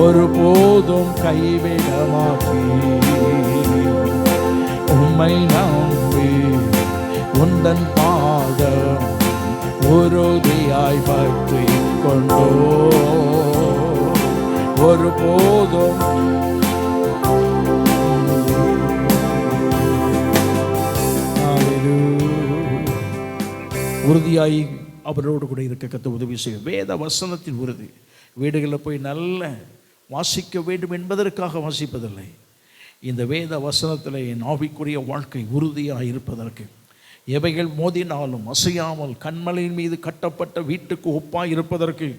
ஒருபோதும் கைவிட மாட்டீ. உம்மை நம்பி உந்தன் பாதம் உறுதியாய் பற்றி கொண்டோ, ஒருபோதும் உறுதியாய் அவரோடு கூட இருக்க கத்த உதவி செய்யும். வேத வசனத்தின் உறுதி. வீடுகளில் போய் நல்ல வாசிக்க வேண்டும் என்பதற்காக வாசிப்பதில்லை. இந்த வேத வசனத்தில் என் ஆவிக்குரிய வாழ்க்கை உறுதியாக இருப்பதற்கு, எவைகள் மோதினாலும் அசையாமல் கண்மலையின் மீது கட்டப்பட்ட வீட்டுக்கு ஒப்பாய் இருப்பதற்கு,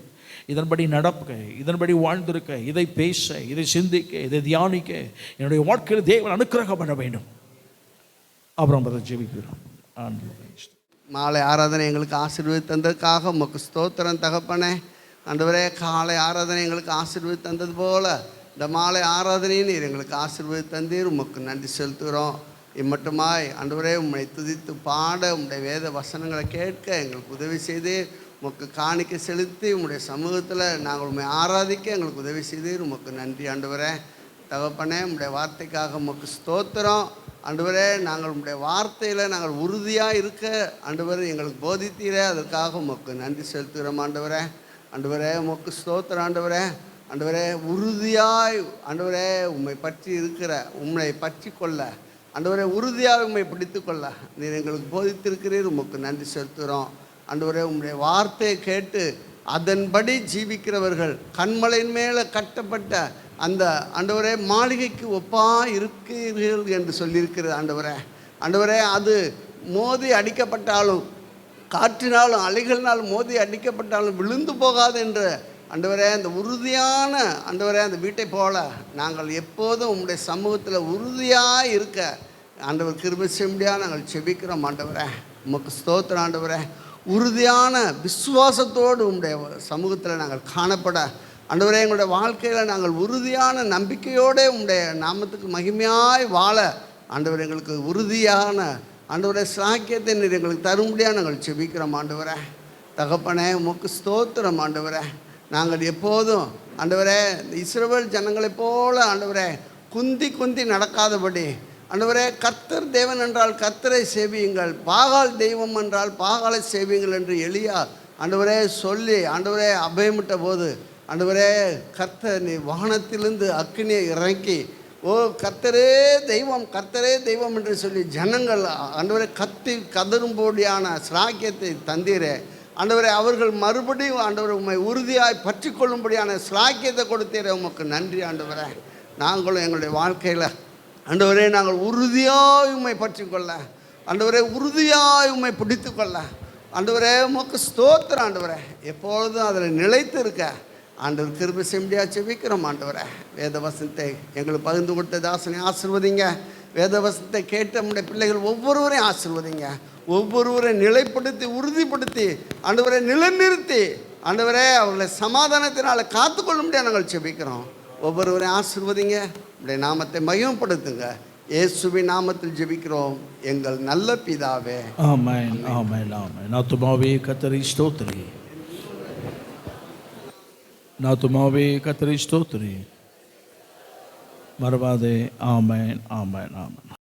இதன்படி நடக்க, இதன்படி வாழ்ந்திருக்க, இதை பேச, இதை சிந்திக்க, இதை தியானிக்க என்னுடைய வாழ்க்கையில் தேவன் அனுக்கிரகம் பண்ண வேண்டும். அப்புறம் அதை ஜெபிக்கிறோம். மாலை ஆராதனை எங்களுக்கு ஆசீர்வதித்து தந்ததுக்காக உமக்கு ஸ்தோத்திரம் தகப்பனே. ஆண்டவரே, காலை ஆராதனை எங்களுக்கு ஆசீர்வதித்து தந்தது போல் இந்த மாலை ஆராதனையும் நீர் எங்களுக்கு ஆசீர்வதித்து தந்தீர். உமக்கு நன்றி செலுத்துகிறோம். இம்மட்டுமாய் ஆண்டவரே, உம்மை துதித்து பாட, உம்முடைய வேத வசனங்களை கேட்க எங்களுக்கு உதவி செய்து, உமக்கு காணிக்கை செலுத்தி உம்முடைய சமூகத்தில் நாங்கள் உண்மை ஆராதிக்க எங்களுக்கு உதவி செய்தீர். உமக்கு நன்றி ஆண்டவரே. தகப்பனே, உம்முடைய வார்த்தைக்காக உமக்கு ஸ்தோத்திரம். ஆண்டவரே, நாங்கள் உம்முடைய வார்த்தையில் நாங்கள் உறுதியாக இருக்க ஆண்டவரே எங்களுக்கு போதித்தீரே, அதற்காக உமக்கு நன்றி செலுத்துகிறோம் ஆண்டவரே. ஆண்டவரே, உமக்கு ஸ்தோத்திரம் ஆண்டவரே. ஆண்டவரே, உறுதியாய் ஆண்டவரே உம்மை பற்றி இருக்கிற, உம்மை பற்றி கொள்ள ஆண்டவரே, உறுதியாக உம்மை பிடித்து கொள்ள நீர் எங்களுக்கு போதித்திருக்கிறீர். உமக்கு நன்றி செலுத்துகிறோம் ஆண்டவரே. உம்முடைய வார்த்தையை கேட்டு அதன்படி ஜீவிக்கிறவர்கள் கண்மலையின் மேலே கட்டப்பட்ட அந்த ஆண்டவரே மாளிகைக்கு ஒப்பா இருக்கிறீர்கள் என்று சொல்லியிருக்கிறது ஆண்டவரே. ஆண்டவரே, அது மோதி அடிக்கப்பட்டாலும் காற்றினாலும் அலைகளினாலும் மோதி அடிக்கப்பட்டாலும் விழுந்து போகாது என்று ஆண்டவரே, அந்த உறுதியான ஆண்டவரே அந்த வீட்டை போல நாங்கள் எப்போதும் உம்முடைய சமூகத்தில் உறுதியாக இருக்க ஆண்டவர் கிருபை செய்யும்படியாக நாங்கள் செபிக்கிறோம் ஆண்டவரே. உமக்கு ஸ்தோத்திரம் ஆண்டவரே. உறுதியான விசுவாசத்தோடு உம்முடைய சமூகத்தில் நாங்கள் காணப்பட ஆண்டவரே, எங்களுடைய வாழ்க்கையில் நாங்கள் உறுதியான நம்பிக்கையோடு உம்முடைய நாமத்துக்கு மகிமையாய் வாழ ஆண்டவர் எங்களுக்கு உறுதியான ஆண்டவரே சாக்கியத்தை நீர் எங்களுக்கு தரும்படியாக நாங்கள் செபிக்கிறோம் ஆண்டவரே. தகப்பனே, உமக்கு ஸ்தோத்திரம் ஆண்டவரே. நாங்கள் எப்போதும் ஆண்டவரே இந்த இஸ்ரவேல் ஜனங்களைப் போல ஆண்டவரே குந்தி குந்தி நடக்காதபடி ஆண்டவரே, கர்த்தர் தேவன் என்றால் கர்த்தரை சேவியுங்கள், பாகால் தெய்வம் என்றால் பாகாலை சேவியுங்கள் என்று எலியா ஆண்டவரே சொல்லி ஆண்டவரே அபயமிட்ட போது ஆண்டவரே, கர்த்தர் நீ வானத்திலிருந்து அக்கினியை இறக்கி கர்த்தரே தெய்வம் என்று சொல்லி ஜனங்கள் ஆண்டவரே கத்தி கதறும்போடியான ஸ்லாக்கியத்தை தந்தீரே ஆண்டவரே. அவர்கள் மறுபடியும் ஆண்டவரை உண்மை உறுதியாய் பற்றி கொள்ளும்படியான ஸ்லாக்கியத்தை கொடுத்தீரே, உமக்கு நன்றி ஆண்டவரே. நாங்களும் எங்களுடைய வாழ்க்கையில் ஆண்டவரே நாங்கள் உறுதியாய் உண்மை பற்றி கொள்ள ஆண்டவரே, உறுதியாய் உண்மை பிடித்து கொள்ள ஆண்டவரே, உமக்கு ஸ்தோத்திரம் ஆண்டவரே. எப்பொழுதும் அதில் நிலைத்து இருக்க ஆண்டவர் கிருபை செய்யும்படியாக செபிக்கிறோம் ஆண்டவரே. வேத வசனத்தை எங்களுக்கு பகிர்ந்து கொடுத்த தாசனை ஆசீர்வதிங்க. வேத வசனத்தை கேட்ட நம்முடைய பிள்ளைகள் ஒவ்வொருவரையும் ஆசீர்வதிங்க. ஒவ்வொருவரையும் நிலைப்படுத்தி உறுதிப்படுத்தி ஆண்டவரை நிலைநிறுத்தி ஆண்டவரே அவர்களை சமாதானத்தினால் காத்துக்கொள்ளும்படியாக நாங்கள் செபிக்கிறோம். ஒவ்வொருவரையும் ஆசீர்வதிங்க. உடைய நாமத்தை மகிமைப்படுத்துங்க. இயேசுவின் நாமத்தில் ஜெபிக்கிறோம் எங்கள் நல்ல பிதாவே. ஆமென், ஆமென், ஆமென். ஆத்துமாவே கர்த்தரை ஸ்தோத்திரி, ஆத்துமாவே கர்த்தரை ஸ்தோத்திரி, மறவாதே. ஆமென், ஆமென், ஆமென்.